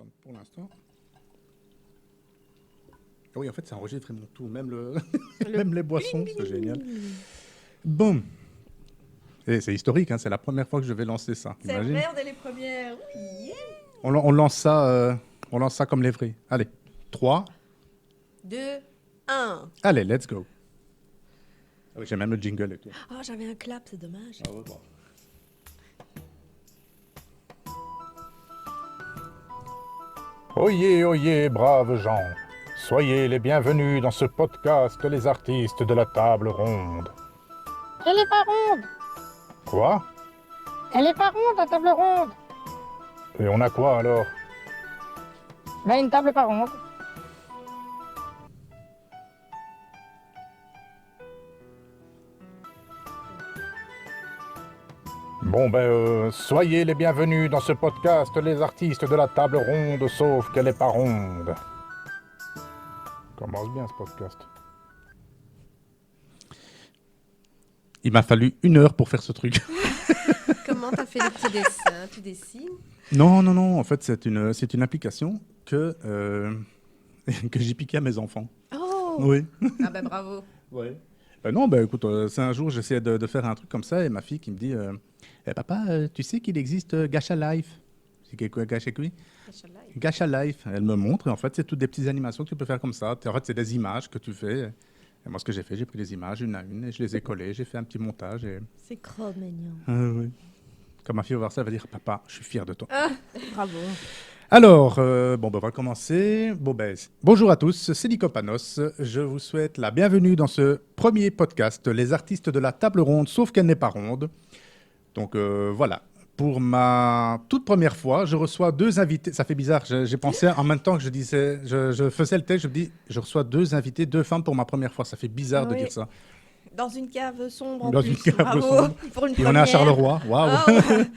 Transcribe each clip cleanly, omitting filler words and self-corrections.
personne pour l'instant. Oui, en fait, ça enregistre vraiment tout, même, même les boissons, c'est génial. Bon. Et c'est historique, hein, c'est la première fois que je vais lancer ça. C'est Imagine. vrai, on est les premières. Oui. On lance ça comme les vrais. Allez, 3. 2, 1. Allez, let's go. Ah oui, j'ai même le jingle et tout. Oh, j'avais un clap, c'est dommage. Ah ouais, bon. Oyez, oyez, braves gens, soyez les bienvenus dans ce podcast Les artistes de la table ronde. Elle est pas ronde. Quoi? Elle est pas ronde, la table ronde. Et on a quoi alors? Ben, une table pas ronde. Bon soyez les bienvenus dans ce podcast Les artistes de la table ronde, sauf qu'elle est pas ronde. Commence bien ce podcast. Il m'a fallu 1 heure pour faire ce truc. Comment t'as fait les petits dessins? Tu dessines? Non. En fait, c'est une application que j'ai piquée à mes enfants. Oh! Oui. Ah ben bravo. Ouais. Non, écoute, c'est un jour, j'essayais de faire un truc comme ça et ma fille qui me dit Papa, tu sais qu'il existe Gacha Life? C'est quoi Gacha quoi? Gacha Life. Elle me montre et en fait, c'est toutes des petites animations que tu peux faire comme ça. En fait, c'est des images que tu fais. Et moi, ce que j'ai fait, j'ai pris les images une à une et je les ai collées. J'ai fait un petit montage. Et... C'est trop mignon. oui. Quand ma fille va voir ça, elle va dire Papa, je suis fier de toi. Ah, bravo. Alors, on va commencer. Bonjour à tous, c'est Nico Panos. Je vous souhaite la bienvenue dans ce premier podcast, Les artistes de la table ronde, sauf qu'elle n'est pas ronde. Donc voilà, pour ma toute première fois, je reçois 2 invités. Ça fait bizarre, j'ai pensé en même temps que je faisais le texte, je me dis, je reçois 2 invités, 2 femmes pour ma première fois. Ça fait bizarre de Oui. dire ça. Dans une cave sombre en Dans plus. une cave Bravo. sombre. Pour une Et on est à Charleroi, waouh. Ah, ouais.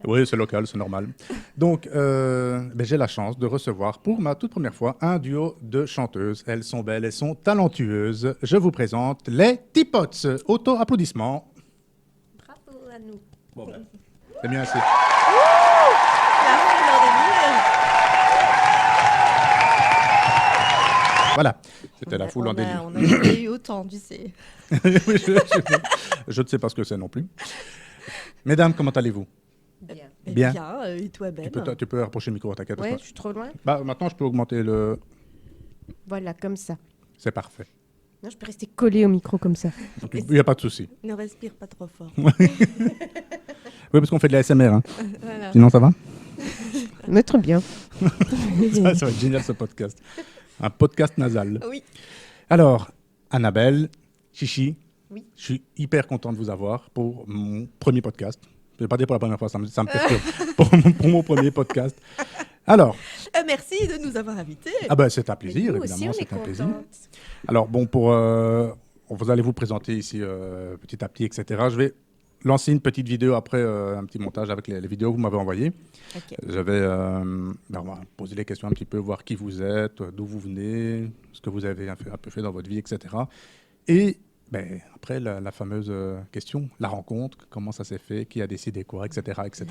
Oui, c'est local, c'est normal. Donc, j'ai la chance de recevoir pour ma toute première fois un duo de chanteuses. Elles sont belles, elles sont talentueuses. Je vous présente les Tipots. Auto-applaudissements. Bravo à nous. Bon, c'est bien assez. La fleur des Voilà, c'était la foule en délire. On a jamais eu autant, tu sais. Oui, je ne sais pas ce que c'est non plus. Mesdames, comment allez-vous? Bien. Bien. Et toi, Ben? Tu peux rapprocher le micro, t'inquiète Ouais, pas. je suis trop loin. Maintenant, je peux augmenter le... Voilà, comme ça. C'est parfait. Non, je peux rester collé au micro comme ça. Il n'y a pas de souci. Ne respire pas trop fort. Oui, parce qu'on fait de la SMR. Hein. Voilà. Sinon, ça va? Mais très bien. Ça va être génial, ce podcast. Un podcast nasal. Oui. Alors, Annabelle, Chichi, Oui. je suis hyper content de vous avoir pour mon premier podcast. Je ne vais pas dire pour la première fois, ça me perturbe. pour mon premier podcast. Alors, Merci de nous avoir invités. c'est un plaisir, Mais nous aussi, évidemment, on est c'est un plaisir. contentes. Alors, vous allez vous présenter ici petit à petit, etc. Je vais lancer une petite vidéo après, un petit montage avec les vidéos que vous m'avez envoyées. Ok. Je vais on va poser les questions un petit peu, voir qui vous êtes, d'où vous venez, ce que vous avez un peu fait dans votre vie, etc. Et après, la fameuse question, la rencontre, comment ça s'est fait, qui a décidé quoi, etc. etc.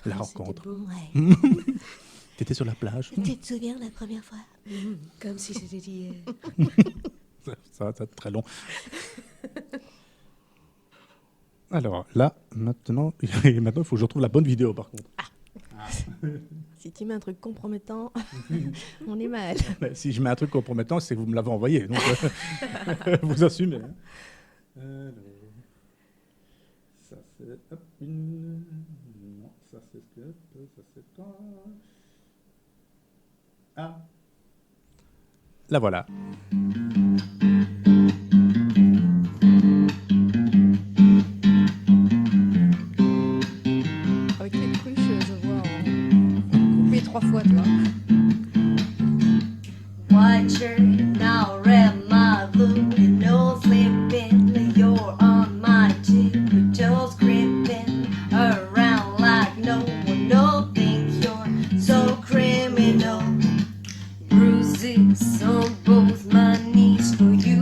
La rencontre. C'était beau, ouais. T'étais sur la plage? Tu te souviens de la première fois? Comme si c'était hier. Ça va être très long. Alors là, maintenant, il faut que je retrouve la bonne vidéo par contre. Si tu mets un truc compromettant, on est mal. Si je mets un truc compromettant, c'est que vous me l'avez envoyé. Donc, vous assumez. Hein. Alors, ça c'est... Hop, non, ça c'est ce que... Ça c'est pas... Ah. La voilà. Avec les cruches, je vois en coupé 3 fois, tu vois. White shirt, now red my blue, no sleeping, you're on my toes creeping around like no one, no think you're so criminal. Bruises on both my knees for you.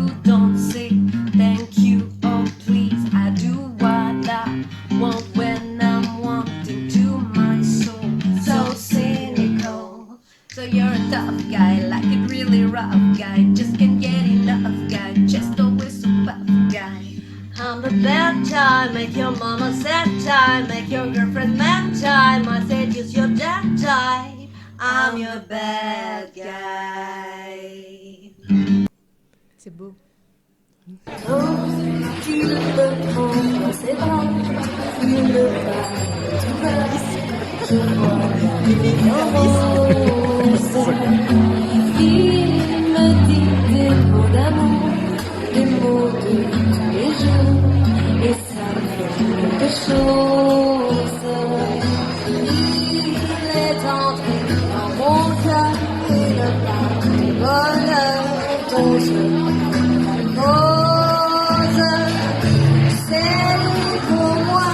on the bad time. Make your mama sad time. Make your girlfriend mad time. I said use your dad time. I'm your bad guy. C'est beau. Tu me prends dans ses bras, il me parle tout bas. Je vois il me dit des mots d'amour, des mots de tous les jours, et ça me fait quelque chose. Il est entré dans mon cœur, une part de bonheur dont je cause. C'est lui pour moi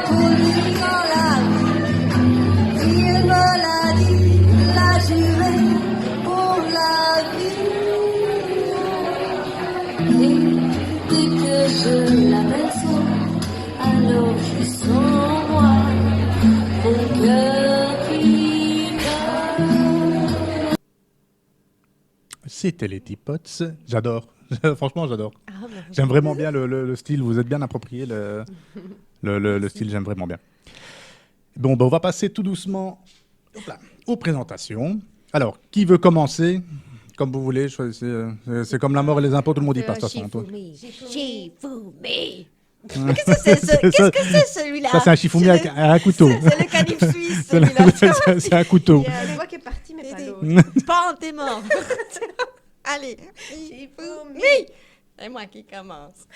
pour lui dans la vie. Il me l'a dit, l'a juré pour la vie. Et dès que je l'aperçois, alors je sens moi mon cœur qui bat. C'était les Teapots. J'adore. Franchement, j'adore. Ah, bah, J'aime vraiment bien le style. Vous êtes bien approprié le style. J'aime vraiment bien. Bon, on va passer tout doucement aux présentations. Alors, qui veut commencer? Comme vous voulez. Choisissez. C'est comme la mort et les impôts. Tout le monde y passe. De toute façon, toi. Shifumi. Qu'est-ce Qu'est-ce que c'est celui-là? Ça, c'est un Shifumi avec un couteau. C'est le canif suisse, C'est la- celui-là. c'est un couteau. Il y a une voix qui est partie, mais pas Dédé. l'autre. Pan, t'es mort. Allez. Shifumi. C'est moi qui commence.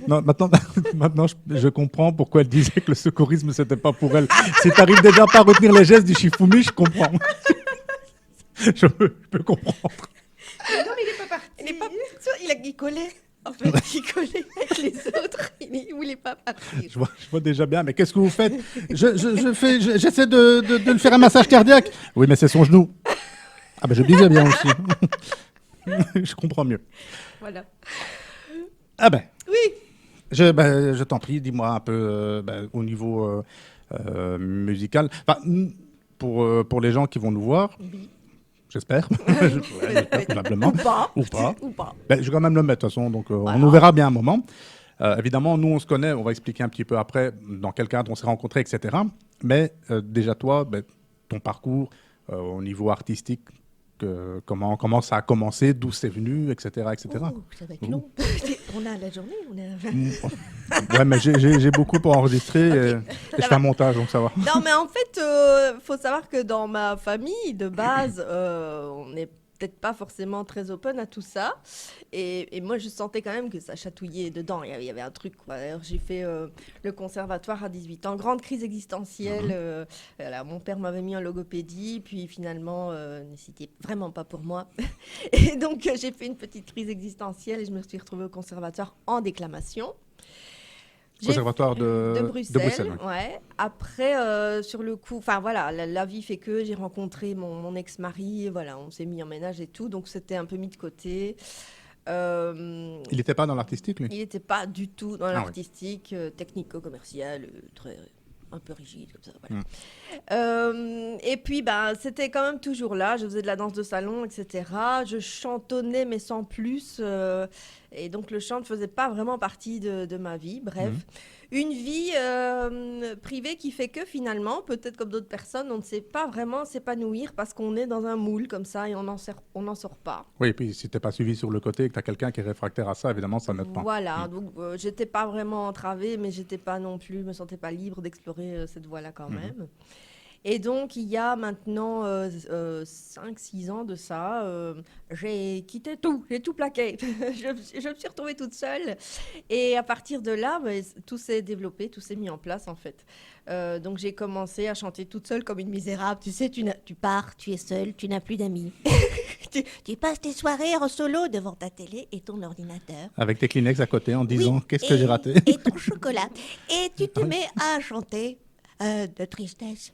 Non, maintenant je comprends pourquoi elle disait que le secourisme, c'était pas pour elle. Si t'arrives déjà pas à retenir les gestes du Shifumi, je comprends. Je peux comprendre. Non, mais il est pas parti. Il est pas... il collait. En fait, il collait avec les autres. Il voulait pas partir. Je vois déjà bien, mais qu'est-ce que vous faites? J'essaie de le faire un massage cardiaque. Oui, mais c'est son genou. Ah ben je disais bien aussi. Je comprends mieux. Voilà. Ah ben, Oui. je t'en prie, dis-moi un peu au niveau musical. Enfin, pour les gens qui vont nous voir, Oui. j'espère. J'espère probablement. Ou pas. Ou pas. Ben, je vais quand même le mettre de toute façon, donc on nous verra bien un moment. Évidemment, nous, on se connaît, on va expliquer un petit peu après dans quel cadre on s'est rencontrés, etc. Mais déjà, toi, ton parcours au niveau artistique, comment ça a commencé, d'où c'est venu, etc. etc. Ouh, ça va être long. On a la journée. Ouais, mais j'ai beaucoup pour enregistrer et je fais un montage, donc ça va. Non, mais en fait, faut savoir que dans ma famille, de base, on n'est peut-être pas forcément très open à tout ça. Et moi, je sentais quand même que ça chatouillait dedans. Il y avait un truc, quoi. D'ailleurs, j'ai fait le conservatoire à 18 ans. Grande crise existentielle. Voilà, mon père m'avait mis en logopédie. Puis finalement, c'était vraiment pas pour moi. Et donc, j'ai fait une petite crise existentielle et je me suis retrouvée au conservatoire en déclamation. Conservatoire de Bruxelles, ouais. ouais. Après, sur le coup, enfin voilà, la vie fait que j'ai rencontré mon ex-mari, et voilà, on s'est mis en ménage et tout, donc c'était un peu mis de côté. Il n'était pas dans l'artistique, lui? Il n'était pas du tout dans Ah l'artistique, technico-commercial, un peu rigide comme ça. Voilà. Et puis, c'était quand même toujours là. Je faisais de la danse de salon, etc. Je chantonnais, mais sans plus. Et donc, le chant ne faisait pas vraiment partie de ma vie. Bref, une vie privée qui fait que finalement, peut-être comme d'autres personnes, on ne sait pas vraiment s'épanouir parce qu'on est dans un moule comme ça et on n'en sort pas. Oui, et puis si tu n'es pas suivi sur le côté et que tu as quelqu'un qui est réfractaire à ça, évidemment, ça n'aide pas. Voilà, donc j'étais pas vraiment entravée, mais j'étais pas non plus, je me sentais pas libre d'explorer cette voie-là quand même. Et donc, il y a maintenant 5-6 ans de ça, j'ai quitté tout, j'ai tout plaqué. Je me suis retrouvée toute seule. Et à partir de là, tout s'est développé, tout s'est mis en place en fait. Donc, j'ai commencé à chanter toute seule comme une misérable. Tu sais, tu pars, tu es seule, tu n'as plus d'amis. tu passes tes soirées en solo devant ta télé et ton ordinateur. Avec tes Kleenex à côté en disant qu'est-ce que j'ai raté. Et ton chocolat. Et tu te mets à chanter de tristesse.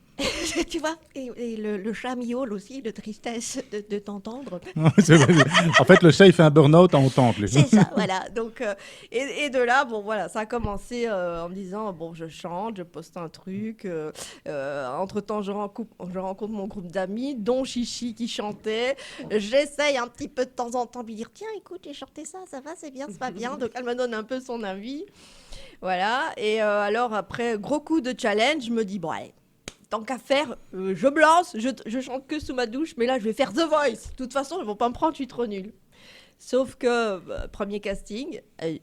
Tu vois, et le chat miaule aussi de tristesse de t'entendre. C'est vrai. En fait, le chat, il fait un burn-out en autant. C'est ça, voilà. Donc, et de là, bon, voilà, ça a commencé en me disant, bon, je chante, je poste un truc. Entre-temps, je rencontre mon groupe d'amis, dont Chichi qui chantait. J'essaye un petit peu de temps en temps de lui dire, tiens, écoute, j'ai chanté ça, ça va, c'est bien, c'est pas bien. Donc, elle me donne un peu son avis. Voilà. Et alors, après, gros coup de challenge, je me dis, bon, allez. Tant qu'à faire, je me lance, je chante que sous ma douche, mais là, je vais faire The Voice. De toute façon, ils vont pas me prendre, je suis trop nulle. Sauf que, premier casting,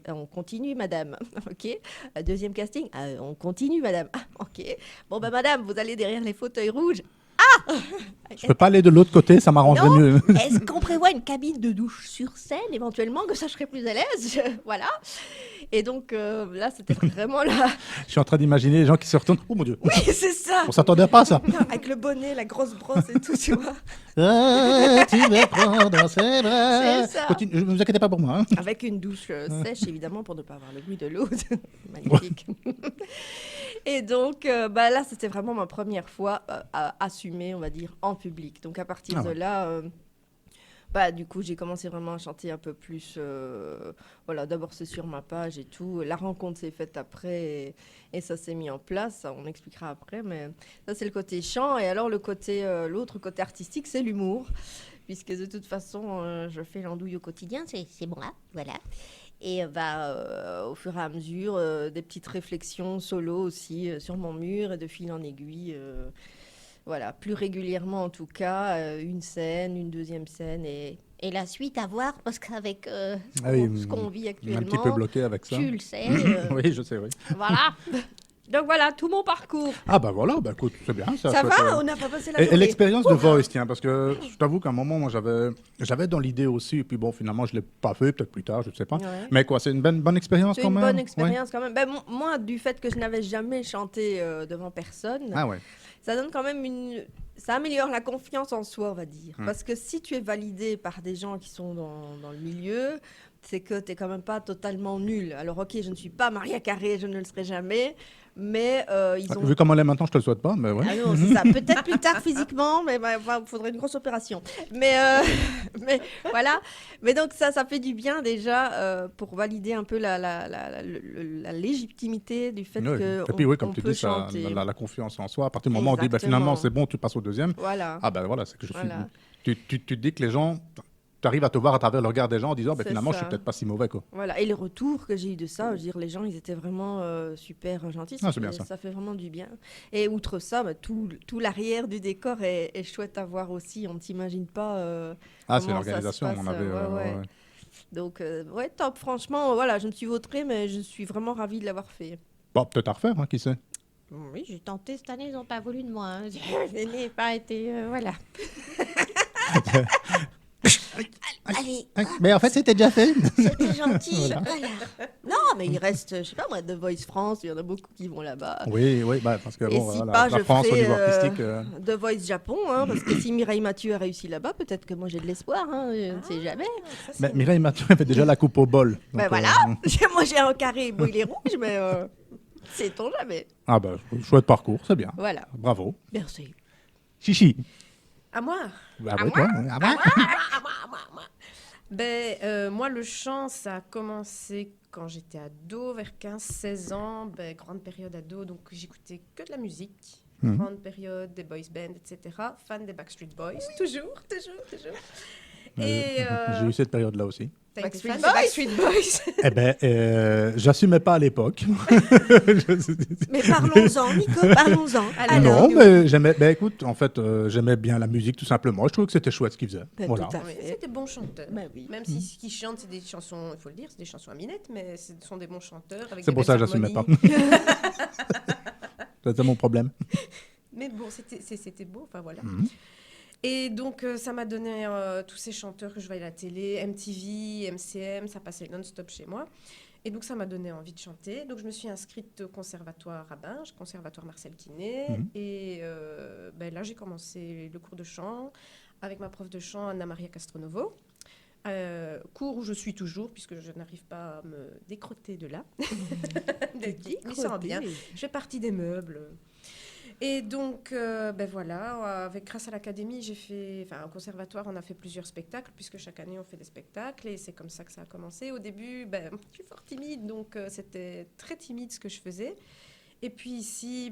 on continue, madame. OK. Deuxième casting, on continue, madame. Ah, OK. Bon, ben, madame, vous allez derrière les fauteuils rouges. Je peux pas aller de l'autre côté, ça m'arrangerait Non. mieux. Est-ce qu'on prévoit une cabine de douche sur scène, éventuellement, que ça je serais plus à l'aise? Voilà. Et donc, là, c'était vraiment là. Je suis en train d'imaginer les gens qui se retournent. Oh mon Dieu, Oui, c'est ça. on s'attendait pas à ça. Non, avec le bonnet, la grosse brosse et tout, tu vois. Ah, tu me prends dans ses bras. C'est ça. Continue, ne vous inquiétez pas pour moi. Hein. Avec une douche sèche, évidemment, pour ne pas avoir le bruit de l'eau. Magnifique. Et donc, là, c'était vraiment ma première fois à assumer, on va dire, en public. Donc, à partir de là, du coup, j'ai commencé vraiment à chanter un peu plus. Voilà, d'abord, c'est sur ma page et tout. La rencontre s'est faite après et ça s'est mis en place. On expliquera après, mais ça, c'est le côté chant. Et alors, l'autre côté artistique, c'est l'humour. Puisque de toute façon, je fais l'andouille au quotidien, c'est moi, voilà. Et au fur et à mesure, des petites réflexions solo aussi sur mon mur et de fil en aiguille. Voilà, plus régulièrement en tout cas, une scène, une deuxième scène et la suite à voir parce qu'avec ce qu'on vit actuellement, Un petit peu bloqué avec ça. tu le sais. Oui, je sais, oui. Voilà. Donc voilà, tout mon parcours. Ah bah voilà, bah écoute, c'est bien. Ça chouette, va, on n'a pas passé la Et journée. l'expérience de Voice, tiens, parce que je t'avoue qu'à un moment, moi, j'avais dans l'idée aussi, et puis bon, finalement, je ne l'ai pas fait, peut-être plus tard, je ne sais pas. Ouais. Mais quoi, c'est une bonne expérience C'est quand une même. bonne Ouais. expérience quand même. Ben, moi, du fait que je n'avais jamais chanté devant personne, Ah ouais. ça donne quand même ça améliore la confiance en soi, on va dire. Mm. Parce que si tu es validé par des gens qui sont dans le milieu, c'est que tu n'es quand même pas totalement nul. Alors, ok, je ne suis pas Maria Carré, je ne le serai jamais, mais ils ont... Vu comment elle est maintenant, je te le souhaite pas, mais ouais. Ah non, c'est ça. Peut-être plus tard physiquement, mais il faudrait une grosse opération. Mais voilà. Mais donc ça fait du bien déjà pour valider un peu la légitimité du fait Ouais. que Et puis oui, comme on tu peut dis, ça, chanter. la confiance en soi, à partir du moment où on dit, bah, finalement, c'est bon, tu passes au deuxième. Voilà. Ah ben voilà, c'est que je suis... Voilà. Tu te dis que les gens... Tu arrives à te voir à travers le regard des gens en disant, bah, C'est finalement, je ça. suis peut-être pas si mauvais, quoi. Voilà. Et les retours que j'ai eu de ça, je veux dire, les gens, ils étaient vraiment super gentils. Ah, c'est bien ça. Ça fait vraiment du bien. Et outre ça, tout l'arrière du décor est chouette à voir aussi. On ne s'imagine pas. Ah, c'est comment ça se l'organisation, passe, on avait... ouais. Donc, ouais, top. Franchement, voilà, je me suis vautrée, mais je suis vraiment ravie de l'avoir fait. Bon, peut-être à refaire, hein, qui sait. Oui, j'ai tenté cette année, ils n'ont pas voulu de moi. Hein. Je n'ai pas été. Voilà. Allez, Mais en fait, c'était déjà fait. c'était gentil. Voilà. Voilà. Non, mais il reste, je sais pas moi, The Voice France, il y en a beaucoup qui vont là-bas. Oui, bah, parce que Et bon, si voilà, pas, la je France au ferai, niveau artistique... The Voice Japon, hein, parce que si Mireille Mathieu a réussi là-bas, peut-être que moi j'ai de l'espoir, hein, je ne sais jamais. Mais Mireille Mathieu avait déjà la coupe au bol. Donc, Ben voilà, moi j'ai un carré, bon il est rouge, mais sait-on jamais. Ah bah, chouette parcours, c'est bien. Voilà, Bravo. merci. Chichi. À moi. Bah, ouais, toi. Ah bah. Moi, le chant, ça a commencé quand j'étais ado, vers 15-16 ans. Grande période ado, donc j'écoutais que de la musique. Mhm. Grande période des boys bands, etc. Fan des Backstreet Boys, toujours. Et J'ai eu cette période-là aussi. t'as été Backstreet fan Boys. des Backstreet Boys. Eh ben, j'assumais pas à l'époque. Mais parlons-en, Nico, parlons-en. Non, mais j'aimais. Ben écoute, en fait, j'aimais bien la musique tout simplement. Je trouvais que c'était chouette ce qu'ils faisaient. Ben, Voilà. tout à Oui, fait. c'est des bons chanteurs. Ben oui. Même si ce qu'ils chantent, c'est des chansons, il faut le dire, c'est des chansons à minette, mais ce sont des bons chanteurs. Avec C'est des pour ça que belles j'assumais pas. harmonies. C'était mon problème. Mais bon, c'était beau, enfin voilà. Mhm. Et donc, ça m'a donné tous ces chanteurs que je voyais à la télé, MTV, MCM, ça passait non-stop chez moi. Et donc, ça m'a donné envie de chanter. Donc, je me suis inscrite au conservatoire à Binge, conservatoire Marcel Quinet. Mhm. Et là, j'ai commencé le cours de chant avec ma prof de chant, Anna-Maria Castronovo. Cours où je suis toujours, puisque je n'arrive pas à me décrotter de là. Mais ça va bien. Je fais partie des meubles. Et donc, voilà, grâce à l'académie, au conservatoire, on a fait plusieurs spectacles, puisque chaque année, on fait des spectacles, et c'est comme ça que ça a commencé. Au début, je suis fort timide, donc c'était très timide ce que je faisais. Et puis ici,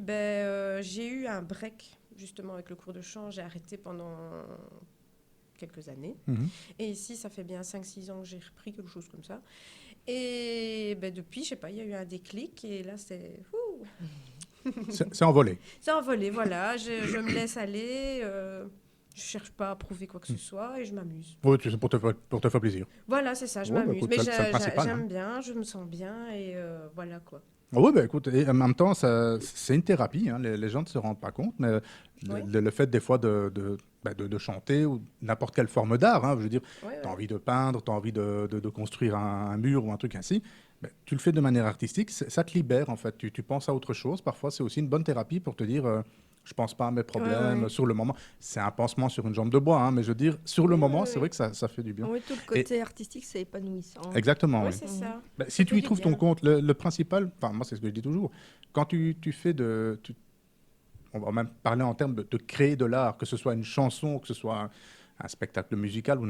j'ai eu un break, justement, avec le cours de chant. J'ai arrêté pendant quelques années. Mhm. Et ici, ça fait bien 5-6 ans que j'ai repris quelque chose comme ça. Et depuis, je sais pas, il y a eu un déclic, et là, c'est... C'est envolé. C'est envolé, voilà. Je me laisse aller. Je cherche pas à prouver quoi que ce soit et je m'amuse. Oui, c'est pour te faire plaisir. Voilà, c'est ça, je Ouais, bah, m'amuse. écoute, Mais c'est le principal, j'aime hein. bien, je me sens bien et voilà quoi. Oui, ben écoute, et en même temps, c'est une thérapie. Hein, les gens ne se rendent pas compte, mais Oui. le fait des fois de chanter ou n'importe quelle forme d'art, hein, je veux dire, Ouais, tu as ouais. envie de peindre, tu as envie de construire un mur ou un truc ainsi, ben, tu le fais de manière artistique, ça te libère en fait. Tu penses à autre chose. Parfois, c'est aussi une bonne thérapie pour te dire, je pense pas à mes problèmes ouais. sur le moment. C'est un pansement sur une jambe de bois, hein, mais je veux dire, sur le Oui, moment, oui, c'est oui. vrai que ça fait du bien. Oui, tout le côté artistique, c'est épanouissant. Exactement, Ouais, oui. c'est ça. Ben, si Ça tu fait y du trouves ton bien. compte, le principal, enfin moi c'est ce que je dis toujours, quand tu fais on va même parler en termes de créer de l'art, que ce soit une chanson, que ce soit un spectacle musical ou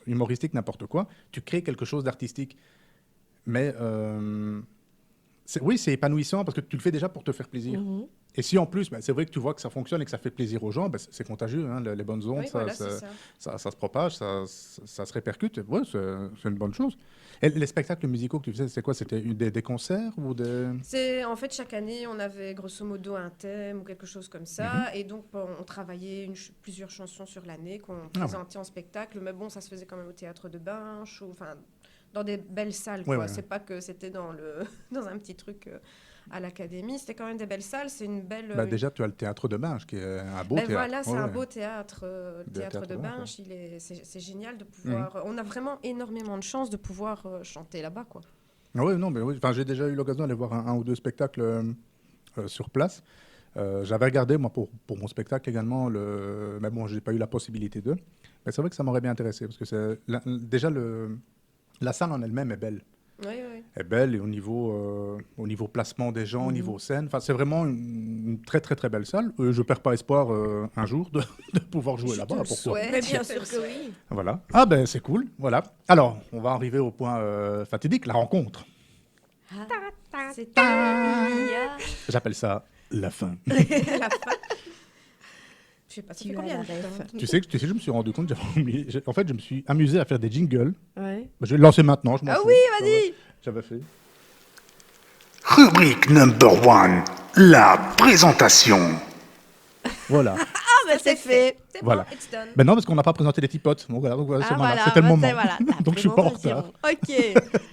humoristique, n'importe quoi, tu crées quelque chose d'artistique. Mais oui, c'est épanouissant parce que tu le fais déjà pour te faire plaisir. Mhm. Et si en plus, ben, c'est vrai que tu vois que ça fonctionne et que ça fait plaisir aux gens, ben, c'est contagieux, hein, les bonnes ondes, Oui, voilà, c'est ça. ça se propage, ça se répercute. Ouais, c'est une bonne chose. Et les spectacles musicaux que tu faisais, c'est quoi? C'était des concerts ou des... En fait, chaque année, on avait grosso modo un thème ou quelque chose comme ça. Et donc, on travaillait plusieurs chansons sur l'année qu'on présentait en spectacle. Mais bon, ça se faisait quand même au Théâtre de Binche, enfin, dans des belles salles. Ouais, Quoi. ouais. C'est pas que c'était dans un petit truc à l'académie. C'était quand même des belles salles. C'est une belle... Bah, déjà, tu as le théâtre de Binge, qui est un beau théâtre. Voilà, c'est Ouais, un ouais. beau théâtre, le Le théâtre théâtre de de Binge, Binche. C'est génial de pouvoir... On a vraiment énormément de chance de pouvoir chanter là-bas, quoi. Ah ouais, non, mais oui. Enfin, j'ai déjà eu l'occasion d'aller voir un ou deux spectacles sur place. J'avais regardé, moi, pour mon spectacle également, mais bon, j'ai pas eu la possibilité de. Mais c'est vrai que ça m'aurait bien intéressé, parce que déjà, la salle en elle-même est belle. Oui, oui. Est belle, et au niveau placement des gens, au niveau scène, enfin, c'est vraiment une très, très, très belle salle. Je perds pas espoir un jour de pouvoir jouer là-bas. Pourquoi? souhaite. Mais bien Je te sûr le que souhaite. oui. Voilà. Ah ben, c'est cool, voilà. Alors, on va arriver au point fatidique, la rencontre. C'est J'appelle ça la fin. la fin. Je sais pas, ça Tu fait as combien la de ref. temps Tu sais, je me suis rendu compte, en fait, je me suis amusé à faire des jingles. Ouais. Je vais le lancer maintenant, je m'en Ah fous. oui, vas-y. J'avais fait. Rubrique number one, la présentation. Voilà. Ah, bah c'est fait. C'est Voilà. bon, it's done. Ben non, parce qu'on n'a pas présenté les tipotes. Donc voilà, Ah, c'est voilà, c'était le bah, moment. c'est, voilà, la Donc je suis pas en présentation. retard. Ok.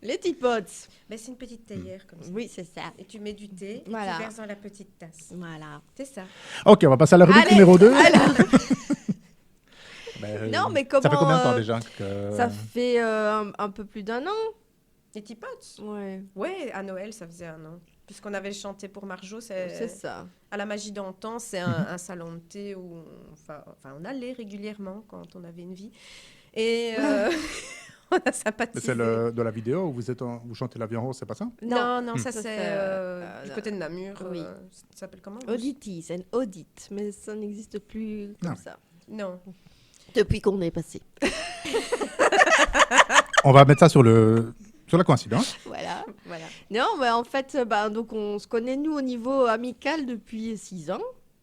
Les tipotes. Mais c'est une petite théière comme ça. Oui, c'est ça. Et tu mets du thé et Voilà. tu verses dans la petite tasse. Voilà. C'est ça. Ok, on va passer à la rubrique Allez, numéro 2. alors. Non, mais comment, Ça fait combien de temps déjà que... Ça fait un peu plus d'1 an. Les tipotes. Ouais, Ouais, à Noël, ça faisait 1 an. Puisqu'on avait chanté pour Marjo, c'est ça. à la Magie d'antan, c'est un salon de thé où on allait régulièrement quand on avait une vie. Et on a sympathisé. Mais c'est de la vidéo où vous chantez La vie en rose, c'est pas ça? Non, ça Ça, c'est c'est, du côté de Namur. oui. Ça s'appelle comment? Auditi, c'est une audite, mais ça n'existe plus comme Non. ça. Non. Depuis qu'on est passé. On va mettre ça sur la coïncidence. Voilà. Voilà. Non, mais en fait, donc on se connaît, nous, au niveau amical depuis 6 ans.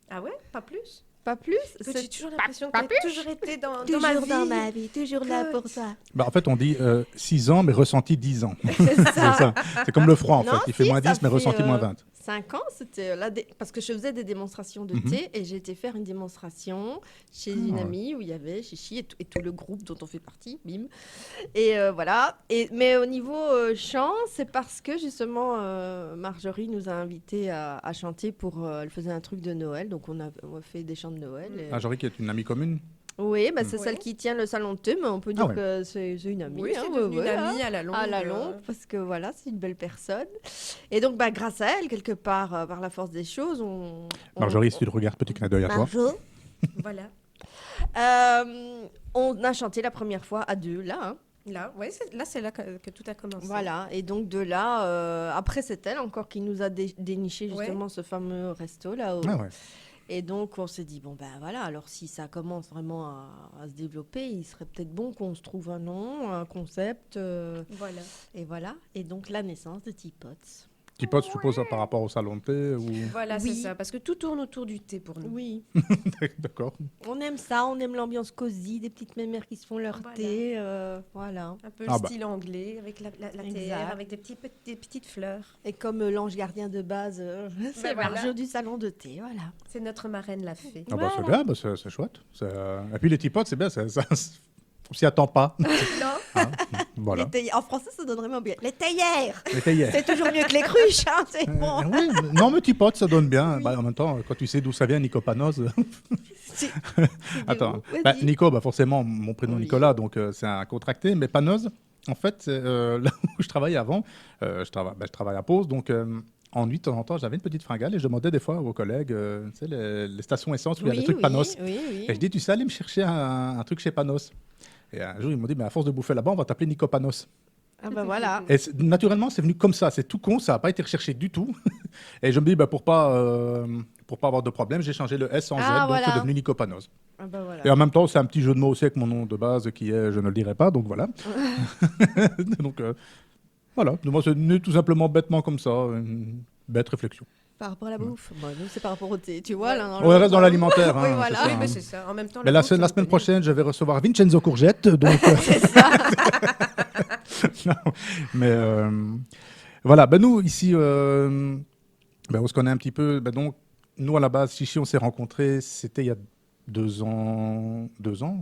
Ah ouais? Pas plus? Pas plus. J'ai toujours l'impression pas que tu as toujours été dans ma toujours vie. dans ma vie, toujours là Que- pour ça. Bah, en fait, on dit 6 ans, mais ressenti 10 ans. C'est C'est ça. ça. C'est comme le froid, en Non, fait. Il fait si, moins ça 10, mais fait, ressenti moins 20. 5 ans, c'était parce que je faisais des démonstrations de Mhm. thé et j'ai été faire une démonstration chez une amie où il y avait Chichi et tout le groupe dont on fait partie, bim. Et voilà. Mais au niveau chant, c'est parce que justement Marjorie nous a invités à chanter pour. Elle faisait un truc de Noël, donc on a fait des chants de Noël. et- Ah, Jory qui est une amie commune. Oui, c'est Oui. celle qui tient le salon de thé, mais on peut dire ouais. que c'est une amie. Oui, hein, c'est ouais, devenu une voilà. amie à la longue. À la longue, parce que voilà, c'est une belle personne. Et donc, grâce à elle, quelque part, par la force des choses, Marjorie, si tu le regardes, petit clin d'œil à toi. Marjo, Voilà. on a chanté la première fois à deux, là. Hein. Là, ouais, c'est là que tout a commencé. Voilà, et donc de là, après c'est elle encore qui nous a déniché Ouais. justement ce fameux resto là-haut. Ah ouais. Et donc on s'est dit, bon ben voilà, alors si ça commence vraiment à se développer, il serait peut-être bon qu'on se trouve un nom, un concept, Voilà. et voilà. Et donc la naissance de Teapots. Teapot, je suppose, par rapport au salon de thé ou... Voilà, Oui. c'est ça. Parce que tout tourne autour du thé pour nous. Oui, D'accord. on aime ça, on aime l'ambiance cosy, des petites mémères qui se font leur Voilà. thé, voilà. Un peu Ah le bah. style anglais, avec la Exact. théière, avec des petites fleurs. Et comme l'ange gardien de base, c'est voilà. Marjo du salon de thé, voilà. C'est notre marraine l'a fait. Ah bah, c'est bien, bah, c'est chouette. Et puis les teapots, c'est bien, on s'y attend pas. Non. Hein, voilà. En français, ça donne vraiment bien. Les théières, Les théières. c'est toujours mieux que les cruches, hein, c'est bon. Oui, non, mais teapot, ça donne bien. Bah, en même temps, quand tu sais d'où ça vient, Nicopanos. C'est- Attends, Vas-y. bah, Nico, bah, forcément, mon prénom Oui. Nicolas, donc c'est un contracté, mais Panos, en fait, c'est, là où je travaillais avant, je travaille à Pause, donc en nuit, de temps en temps, j'avais une petite fringale et je demandais des fois aux collègues, tu sais, les stations essence où il y a des trucs Panos. Oui, oui. Et je dis, tu sais aller me chercher un truc chez Panos. Et un jour, ils m'ont dit, mais à force de bouffer là-bas, on va t'appeler Nico Panos. Ah bah voilà. Et naturellement, c'est venu comme ça. C'est tout con, ça n'a pas été recherché du tout. Et je me dis, bah, pour pas avoir de problème, j'ai changé le S en Z, Ah, donc voilà. c'est devenu Nico Panos. Ah bah voilà. Et en même temps, c'est un petit jeu de mots aussi avec mon nom de base qui est, je ne le dirai pas, donc voilà. Donc voilà, moi c'est né tout simplement bêtement comme ça, une bête réflexion. Par rapport à la bouffe. Bon, nous, c'est par rapport au thé, tu vois. Là, On reste dans l'alimentaire. Oui, hein, voilà. c'est ça, Oui, mais hein. c'est ça. En même temps, Mais bouffe, la ça semaine me prochaine, je vais recevoir Vincenzo Courgette, donc... Non, mais voilà, ben nous ici, ben, on se connaît un petit peu. Ben donc, nous à la base, Chichi, on s'est rencontrés, c'était il y a 2 ans,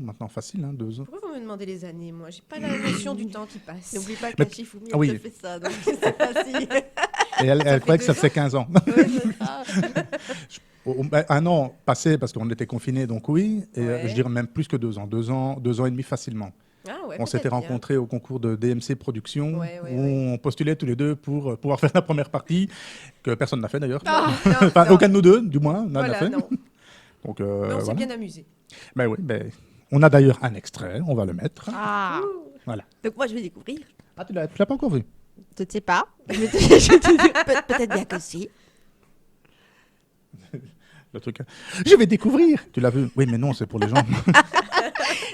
maintenant facile, hein, 2 ans. Pourquoi vous me demandez les années, moi? J'ai pas la notion du temps qui passe. N'oublie pas que Mais- la Chifoumi, Ah oui. elle te fait ça, donc c'est facile. Et elle fait croyait que ça 2 faisait 15 ans. Ouais, c'est ça. Ben, 1 an passé parce qu'on était confinés, donc oui. Et Ouais. je dirais même plus que 2 ans, 2 ans et demi facilement. Ah ouais, On s'était peut-être bien. rencontrés au concours de DMC Productions, Ouais, ouais, où ouais. on postulait tous les deux pour pouvoir faire la première partie, que personne n'a fait d'ailleurs. Non, Enfin, non. aucun de nous deux, du moins, n'a Voilà, fait. non. Donc, Mais on s'est voilà. bien amusé. Ben oui, ben, on a d'ailleurs un extrait, on va le mettre. Ah. Voilà. Donc moi, je vais découvrir. Ah, tu l'as pas encore vu? Je ne sais pas. Je vais te dire peut-être bien que si. Le truc. Je vais découvrir. Tu l'as vu? Oui, mais non, c'est pour les gens.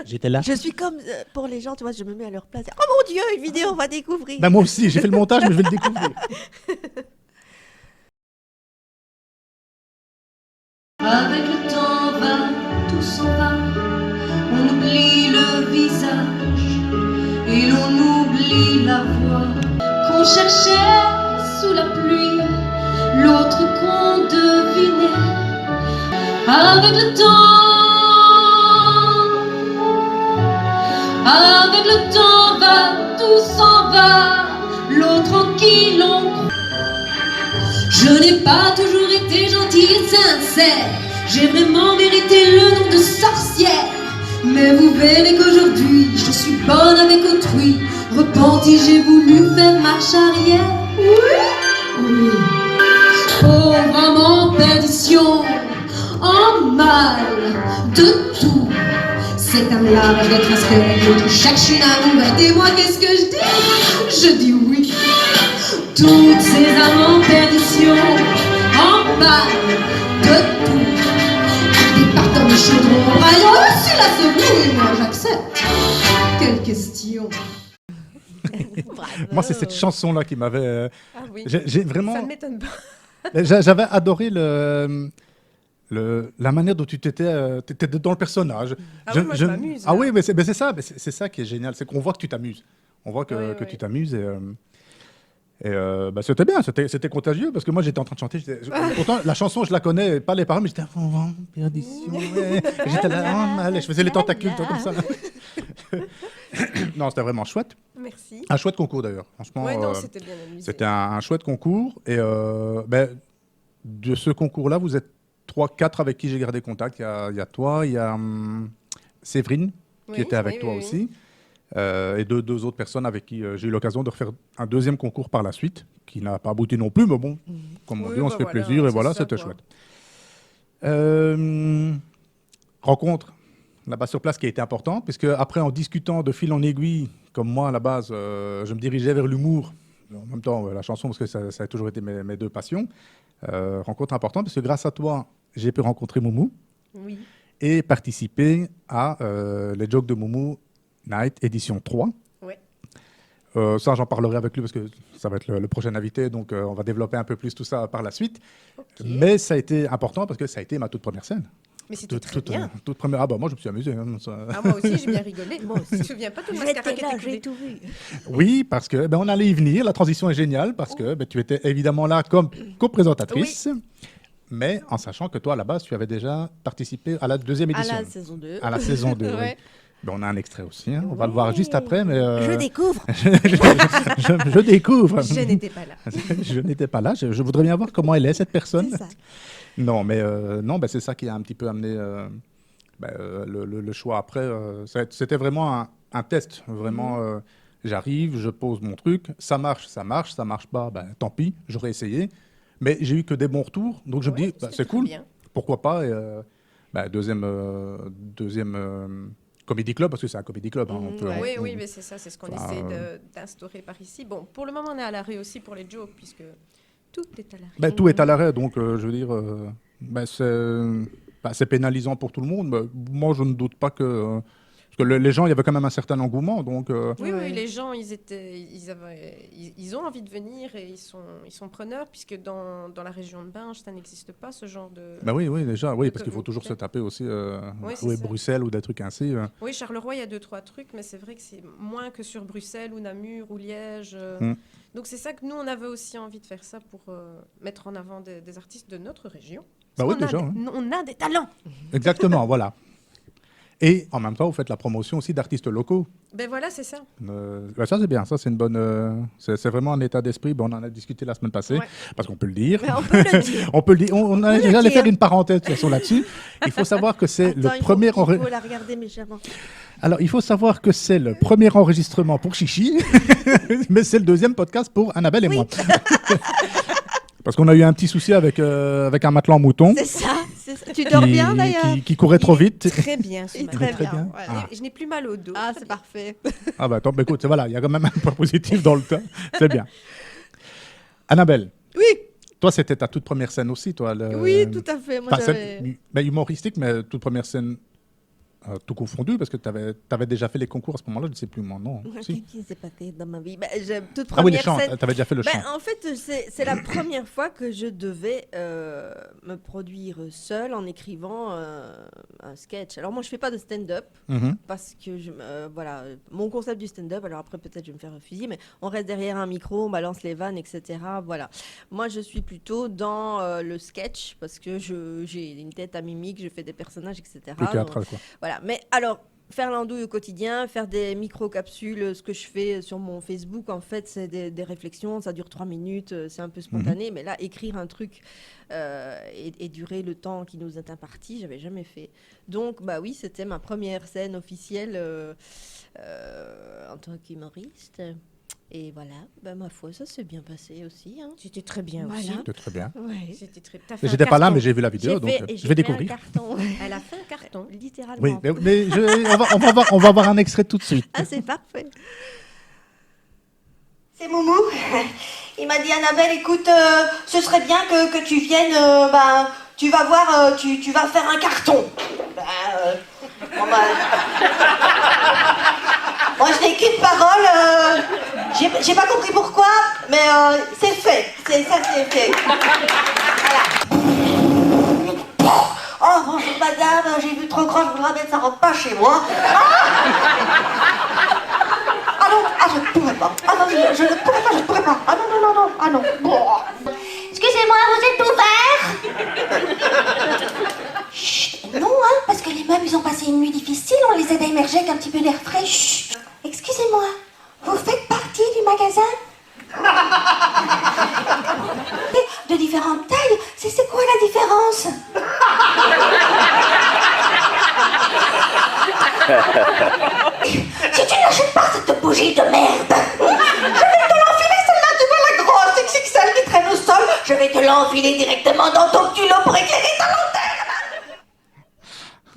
J'étais là. Je suis comme pour les gens, tu vois, je me mets à leur place. Oh mon Dieu, une vidéo, on va découvrir. Ben, moi aussi, j'ai fait le montage, mais je vais le découvrir. Avec le temps va, tout s'en va. On oublie le visage et l'on oublie la voix qu'on cherchait sous la pluie, l'autre qu'on devinait. Avec le temps va, tout s'en va. L'autre en qui l'on croit. Je n'ai pas toujours été gentille et sincère. J'ai vraiment mérité le nom de sorcière. Mais vous verrez qu'aujourd'hui, je suis bonne avec autrui. Repentie, j'ai voulu faire marche arrière. Oui, oui. Pauvre âme en perdition, en mal de tout. C'est un large d'être un squelette. Chaque chine ouvert. Et moi, qu'est-ce que je dis? Je dis oui. Toutes ces âmes en perdition, en mal de tout. Des partants de chaudron, rayon, celui-là c'est vous et moi j'accepte. Quelle question. Bravo. Moi, c'est cette chanson-là qui m'avait. Ah oui. J'ai Ça vraiment. ne m'étonne pas. J'avais adoré la manière dont tu étais dans le personnage. Ah oui, moi, je m'amuse, Ah là. oui, mais c'est ça, c'est ça qui est génial, c'est qu'on voit que tu t'amuses. On voit que, Oui, que oui. tu t'amuses et bah, c'était bien, c'était contagieux parce que moi j'étais en train de chanter. Pourtant, la chanson je la connais, pas les paroles, mais j'étais en perdition. Ouais. Et j'étais là, oh, allez, je faisais les tentacules toi, comme ça. Non, c'était vraiment chouette. Merci. Un chouette concours d'ailleurs. Franchement, Ouais, non, c'était bien amusé. c'était un chouette concours. Et ben, de ce concours-là, vous êtes 3-4 avec qui j'ai gardé contact. Il y a toi, il y a Séverine qui Oui, était avec oui, toi oui, aussi. Et deux autres personnes avec qui j'ai eu l'occasion de refaire un deuxième concours par la suite, qui n'a pas abouti non plus, mais bon, comme on Oui, dit, on bah se fait voilà, plaisir, et c'est voilà, ça, c'était quoi. chouette. Rencontre là-bas sur place qui a été importante, puisque après, en discutant de fil en aiguille, comme moi, à la base, je me dirigeais vers l'humour. En même temps, la chanson, parce que ça a toujours été mes deux passions. Rencontre importante, parce que grâce à toi, j'ai pu rencontrer Moumou Oui. et participer à les Jokes de Moumou Night édition 3. Ouais. Ça, j'en parlerai avec lui parce que ça va être le prochain invité, donc on va développer un peu plus tout ça par la suite. Ok. Mais ça a été important parce que ça a été ma toute première scène. Mais c'était très bien. Toute première. Ah bah moi, je me suis amusé. Hein, Ah, moi aussi, j'ai bien rigolé. Moi aussi. Je me souviens pas tout le mascara qui J'étais là, était j'ai coulé. tout vu. Oui, parce que on allait y venir. La transition est géniale parce que tu étais évidemment là comme co-présentatrice, mais en sachant que toi, à la base, tu avais déjà participé à la deuxième À édition. la saison 2. À la saison 2. oui. Ouais. Ben, on a un extrait aussi. Hein. On va le voir juste après. Mais, Je découvre. je découvre. Je n'étais pas là. Je n'étais pas là. Je voudrais bien voir comment elle est, cette personne. C'est ça. Non, mais non, c'est ça qui a un petit peu amené le choix après. C'était vraiment un test. Vraiment, j'arrive, je pose mon truc. Ça marche, ça marche pas, tant pis, j'aurais essayé. Mais j'ai eu que des bons retours. Donc je me dis, c'était c'est très cool. bien. Pourquoi pas deuxième comédie club, parce que c'est un comédie club. Hein, on peut- Oui, on- oui, mais c'est ça, c'est ce qu'on Bah, essaie d'instaurer par ici. Bon, pour le moment, on est à l'arrêt aussi pour les jokes, puisque tout est à l'arrêt. Tout est à l'arrêt, donc je veux dire, c'est pénalisant pour tout le monde. Mais moi, je ne doute pas que... parce que les gens, il y avait quand même un certain engouement, donc... Oui, Ouais. oui, les gens, ils ont envie de venir et ils sont preneurs, puisque dans la région de Binge, ça n'existe pas, ce genre de... oui, déjà, oui, de parce qu'il faut toujours se taper aussi Oui, c'est ou ça. Bruxelles ou des trucs ainsi. Oui, Charleroi, il y a 2-3 trucs, mais c'est vrai que c'est moins que sur Bruxelles ou Namur ou Liège. Donc c'est ça que nous, on avait aussi envie de faire ça pour mettre en avant des artistes de notre région. Bah oui, Parce qu'on déjà, on a des talents. Exactement, voilà. Et en même temps, vous faites la promotion aussi d'artistes locaux. Ben voilà, c'est ça. Ça, c'est bien. Ça, c'est une bonne... c'est vraiment un état d'esprit. Bon, on en a discuté la semaine passée, Ouais. parce qu'on peut le dire. Mais on peut le dire. On peut le dire. On allait peut le déjà aller dire. faire une parenthèse de toute façon là-dessus. Il faut savoir que c'est Attends, le premier... il faut la regarder méchamment. Alors, il faut savoir que c'est le premier enregistrement pour Chichi, mais c'est le deuxième podcast pour Annabelle et moi. Parce qu'on a eu un petit souci avec un matelas en mouton C'est ça. Tu dors bien d'ailleurs. qui courait trop vite. Très bien ce Il est matin. très très bien. bien. Voilà. Ah. Je n'ai plus mal au dos. Ah, c'est parfait. Ah bah attends, bah écoute, voilà, il y a quand même un point positif dans le temps. C'est bien. Annabelle, Oui, toi, c'était ta toute première scène aussi, toi. oui, tout à fait. Moi, Enfin, j'avais... humoristique, mais toute première scène tout confondu, parce que tu avais déjà fait les concours à ce moment-là, je ne sais plus moi, non. Qu'est-ce Si. qui s'est passé dans ma vie? Toute Ah oui, les première chants, scène. tu avais déjà fait le chant. En fait, c'est la première fois que je devais me produire seule en écrivant un sketch. Alors moi, je fais pas de stand-up Mhm. parce que voilà, mon concept du stand-up. Alors après, peut-être je vais me faire refuser, mais on reste derrière un micro, on balance les vannes, etc. Voilà. Moi, je suis plutôt dans le sketch parce que j'ai une tête à mimique, je fais des personnages, etc. Plus Donc, théâtral, quoi. voilà. Mais alors, faire l'andouille au quotidien, faire des micro-capsules, ce que je fais sur mon Facebook, en fait, c'est des réflexions, ça dure 3 minutes, c'est un peu spontané. Mais là, écrire un truc et durer le temps qui nous est imparti, j'avais jamais fait. Donc, bah oui, c'était ma première scène officielle en tant qu'humoriste. Et voilà, bah, ma foi, ça s'est bien passé aussi. Hein. C'était très bien Voilà. aussi. C'était très bien. Ouais. C'était très... T'as fait un J'étais pas là, carton. mais j'ai vu la vidéo, donc et je vais fait découvrir. un carton. Elle a fait un carton. Littéralement. Oui, mais on va voir un extrait tout de suite. Ah, c'est parfait. C'est Moumou. Il m'a dit, Annabelle, écoute, ce serait bien que tu viennes, tu vas voir, tu vas faire un carton. Bon, moi, je n'ai qu'une parole, j'ai pas compris pourquoi, mais c'est fait, c'est fait. Voilà. Oh, bonjour madame, j'ai vu trop grand, je voudrais mettre ça rentre pas chez moi. Ah non, je ne pourrais pas. Ah non, je ne pourrais pas. Ah non. Ah non. Bon. Excusez-moi, vous êtes ouvert? Chut, non, hein, parce que les meubles, ils ont passé une nuit difficile, on les aide à émerger avec un petit peu d'air frais. Chut. Excusez-moi, vous faites partie du magasin? De différentes tailles, c'est quoi la différence? Si tu ne l'achètes pas, cette bougie de merde, je vais te l'enfiler celle-là, tu vois la grosse XXL qui traîne au sol, je vais te l'enfiler directement dans ton culot pour éclairer ta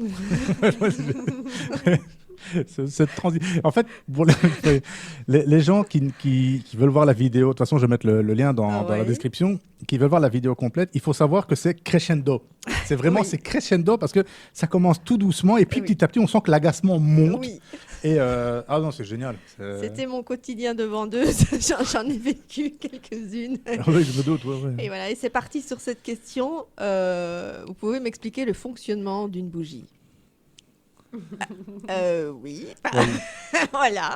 lanterne. Cette En fait, pour les gens qui veulent voir la vidéo, de toute façon, je vais mettre le lien dans la description, qui veulent voir la vidéo complète, il faut savoir que c'est crescendo. C'est vraiment c'est crescendo parce que ça commence tout doucement et puis petit à petit, on sent que l'agacement monte. Oui. Et ah non, c'est génial. C'était mon quotidien de vendeuse. J'en ai vécu quelques-unes. Oui, je me doute. Ouais. Et voilà, et c'est parti sur cette question. Vous pouvez m'expliquer le fonctionnement d'une bougie? Oui. Voilà.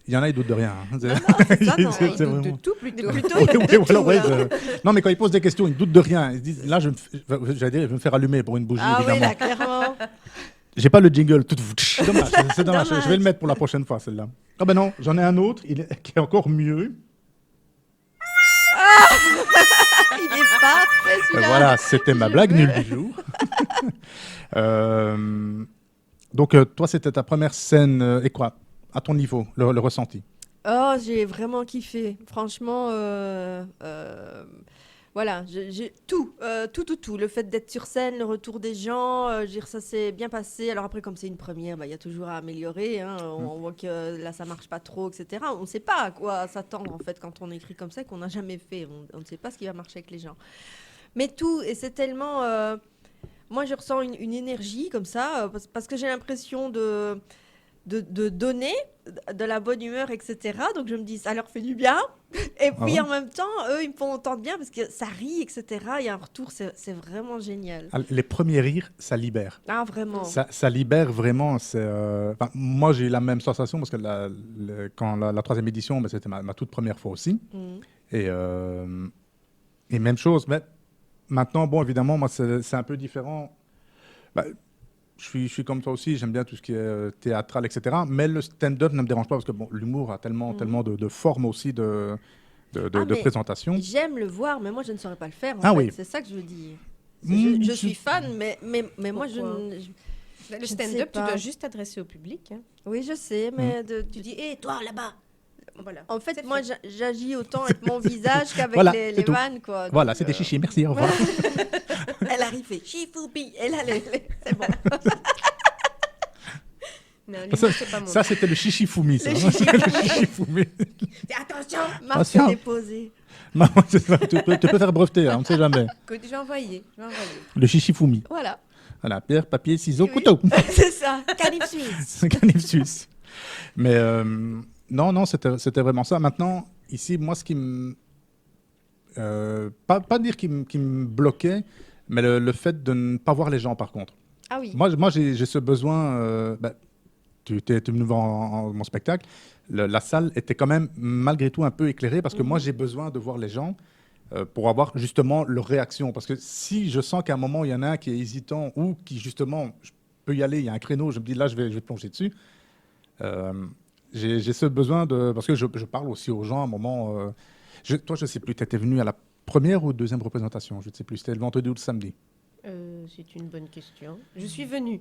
Il y en a, ils doutent de rien. Hein. c'est ça, non. C'est Ils doutent vraiment- de tout plutôt. Non, mais quand ils posent des questions, ils doutent de rien. Ils se disent, là, j'allais dire, je vais me faire allumer pour une bougie, Ah oui, évidemment. là, clairement. J'ai pas le jingle. Dommage, c'est dommage. Dommage. Je vais le mettre pour la prochaine fois, celle-là. Ah ben non, j'en ai un autre qui est encore mieux. Il est parfait, celui-là. Voilà, c'était ma blague nulle du jour. Donc, toi, c'était ta première scène. Et quoi, à ton niveau, le ressenti? Oh, j'ai vraiment kiffé. Franchement, voilà, j'ai tout. Le fait d'être sur scène, le retour des gens, je veux dire, ça s'est bien passé. Alors après, comme c'est une première, il y a toujours à améliorer. Hein. On voit que là, ça marche pas trop, etc. On ne sait pas à quoi s'attendre, en fait, quand on écrit comme ça, qu'on n'a jamais fait. On ne sait pas ce qui va marcher avec les gens. Mais tout, et c'est tellement... moi, je ressens une énergie comme ça, parce que j'ai l'impression de donner de la bonne humeur, etc. Donc je me dis, ça leur fait du bien. Et puis ouais. en même temps, eux, ils me font entendre bien parce que ça rit, etc. Il y a un retour, c'est vraiment génial. Les premiers rires, ça libère. Ah, vraiment. Ça libère vraiment. Enfin, moi, j'ai eu la même sensation parce que quand la troisième édition, ben, c'était ma toute première fois aussi. Mhm. Et même chose. Mais maintenant, bon, évidemment, moi, c'est un peu différent. Ben, je suis comme toi aussi, j'aime bien tout ce qui est théâtral, etc. Mais le stand-up ne me dérange pas parce que bon, l'humour a tellement de formes aussi de mais présentation. J'aime le voir, mais moi, je ne saurais pas le faire. En Ah fait. oui. C'est ça que je veux dire. Mmh, Je suis fan, mais moi, Pourquoi je Le ne sais stand-up, tu pas. dois juste t'adresser au public. Hein. Oui, je sais, mais Tu dis, hé, toi là-bas. Voilà. en fait, C'est moi, fait. j'agis autant avec mon visage qu'avec Voilà, les c'est tout. vannes, quoi. Voilà, Donc, c'est des chichis. Merci, au revoir. Elle arrive, fait chifoupi. Et là, c'est bon. Non, Ça, l'humour, c'est pas mon ça, c'était le chichifoumi. Ça. Le Le chichifoumi. Fais attention. Marque Attention. déposée. Non, c'est ça, tu peux faire breveter, hein, on ne sait jamais. Écoute, je vais envoyer. Le chichifoumi. Voilà. Voilà, pierre, papier, ciseaux, Oui. couteau. C'est ça. Canif suisse. C'est canif suisse. Mais non, c'était vraiment ça. Maintenant, ici, moi, ce qui me... pas dire qui me bloquait, mais le fait de ne pas voir les gens, par contre. Ah oui. Moi j'ai ce besoin... tu es venu voir mon spectacle. La salle était quand même, malgré tout, un peu éclairée parce que moi, j'ai besoin de voir les gens pour avoir justement leur réaction. Parce que si je sens qu'à un moment, il y en a un qui est hésitant ou qui, justement, je peux y aller, il y a un créneau, je me dis là, je vais plonger dessus. J'ai ce besoin de... Parce que je parle aussi aux gens à un moment... toi, je ne sais plus, tu étais venu à la première ou deuxième représentation? Je ne sais plus, c'était le vendredi ou le samedi? C'est une bonne question. Je suis venue.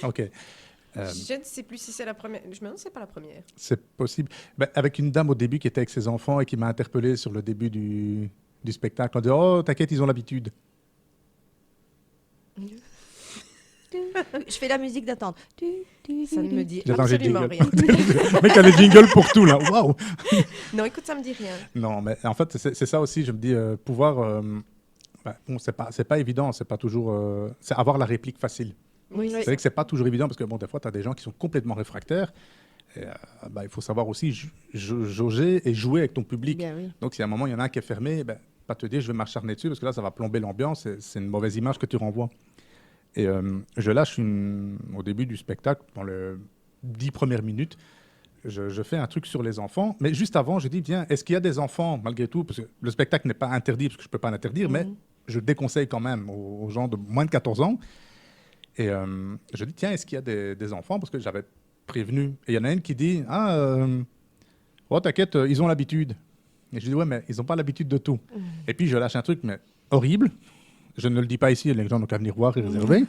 Ok. Je ne sais plus si c'est la première. Je me demande si c'est pas la première. C'est possible. Avec une dame au début qui était avec ses enfants et qui m'a interpellé sur le début du spectacle. On dit, oh, t'inquiète, ils ont l'habitude. Je fais la musique d'attente. Ça ne me dit J'attends, j'ai le absolument jingle. rien. Le mec a les jingles pour tout, là. Waouh! Non, écoute, ça me dit rien. Non, mais en fait, c'est ça aussi. Je me dis, pouvoir... bon, c'est pas évident. C'est pas toujours... c'est avoir la réplique facile. Oui, C'est vrai que c'est pas toujours évident parce que, bon, des fois, tu as des gens qui sont complètement réfractaires. Et, il faut savoir aussi jauger et jouer avec ton public. Bien, oui. Donc, si à un moment, il y en a un qui est fermé, pas te dire, je vais m'acharner dessus parce que là, ça va plomber l'ambiance. C'est une mauvaise image que tu renvoies. Et je lâche au début du spectacle, dans les 10 premières minutes, je fais un truc sur les enfants. Mais juste avant, je dis, tiens, est-ce qu'il y a des enfants, malgré tout, parce que le spectacle n'est pas interdit, parce que je ne peux pas l'interdire, mais je déconseille quand même aux gens de moins de 14 ans. Et je dis, tiens, est-ce qu'il y a des enfants? Parce que j'avais prévenu. Et il y en a une qui dit, oh, t'inquiète, ils ont l'habitude. Et je dis, ouais, mais ils n'ont pas l'habitude de tout. Et puis, je lâche un truc, mais horrible. Je ne le dis pas ici, les gens n'ont qu'à venir voir et réserver.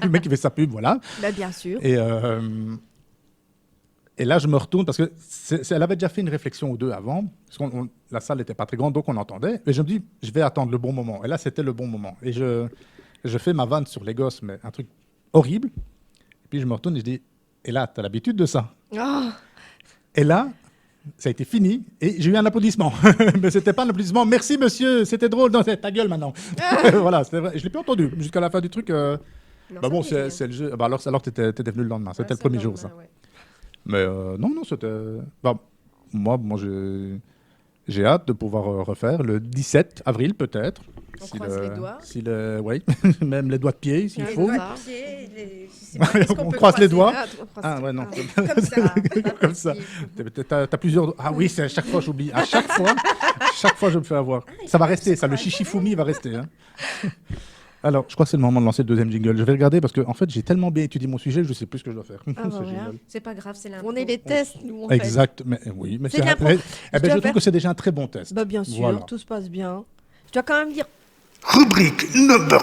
Le mec qui fait sa pub, voilà. Bien sûr. Et là, je me retourne parce que elle avait déjà fait une réflexion ou deux avant. Parce que la salle n'était pas très grande, donc on entendait. Et je me dis, je vais attendre le bon moment. Et là, c'était le bon moment. Et je fais ma vanne sur les gosses, mais un truc horrible. Puis je me retourne et je dis, et là, tu as l'habitude de ça. Oh, Et là, ça a été fini et j'ai eu un applaudissement. Mais c'était pas un applaudissement. Merci monsieur, c'était drôle. Non, c'est ta gueule maintenant. Voilà, c'était vrai. Je l'ai plus entendu jusqu'à la fin du truc. Non, Bah ça bon, me dit rien. c'est le jeu. Bah alors t'étais venu le lendemain. C'était Ouais, le premier c'est jour, ça. lendemain, ouais. Mais non, c'était. Bah, moi, j'ai hâte de pouvoir refaire le 17 avril peut-être. On croise les doigts. Oui, même les doigts de pied s'il Les faut. doigts de pied, je sais pas, est-ce qu'on On peut croise les croiser doigts. ah, tu comprends, Ah c'est- ouais, non. Comme ça. Comme ça. T'as plusieurs. Ah oui, c'est à chaque fois j'oublie. À chaque fois je me fais avoir. Ça va rester, ça. Le chichifoumi va rester. Hein. Alors, je crois que c'est le moment de lancer le deuxième jingle. Je vais regarder parce que en fait, j'ai tellement bien étudié mon sujet, je sais plus ce que je dois faire. bah Ce voilà. jingle. C'est pas grave, c'est l'impro. On est les tests, nous, en fait. Exact. Mais oui, mais C'est de l'impro. mais- Je dois je trouve faire- que c'est déjà un très bon test. Bah, bien sûr, Voilà. tout se passe bien. Je dois quand même dire, Rubrique number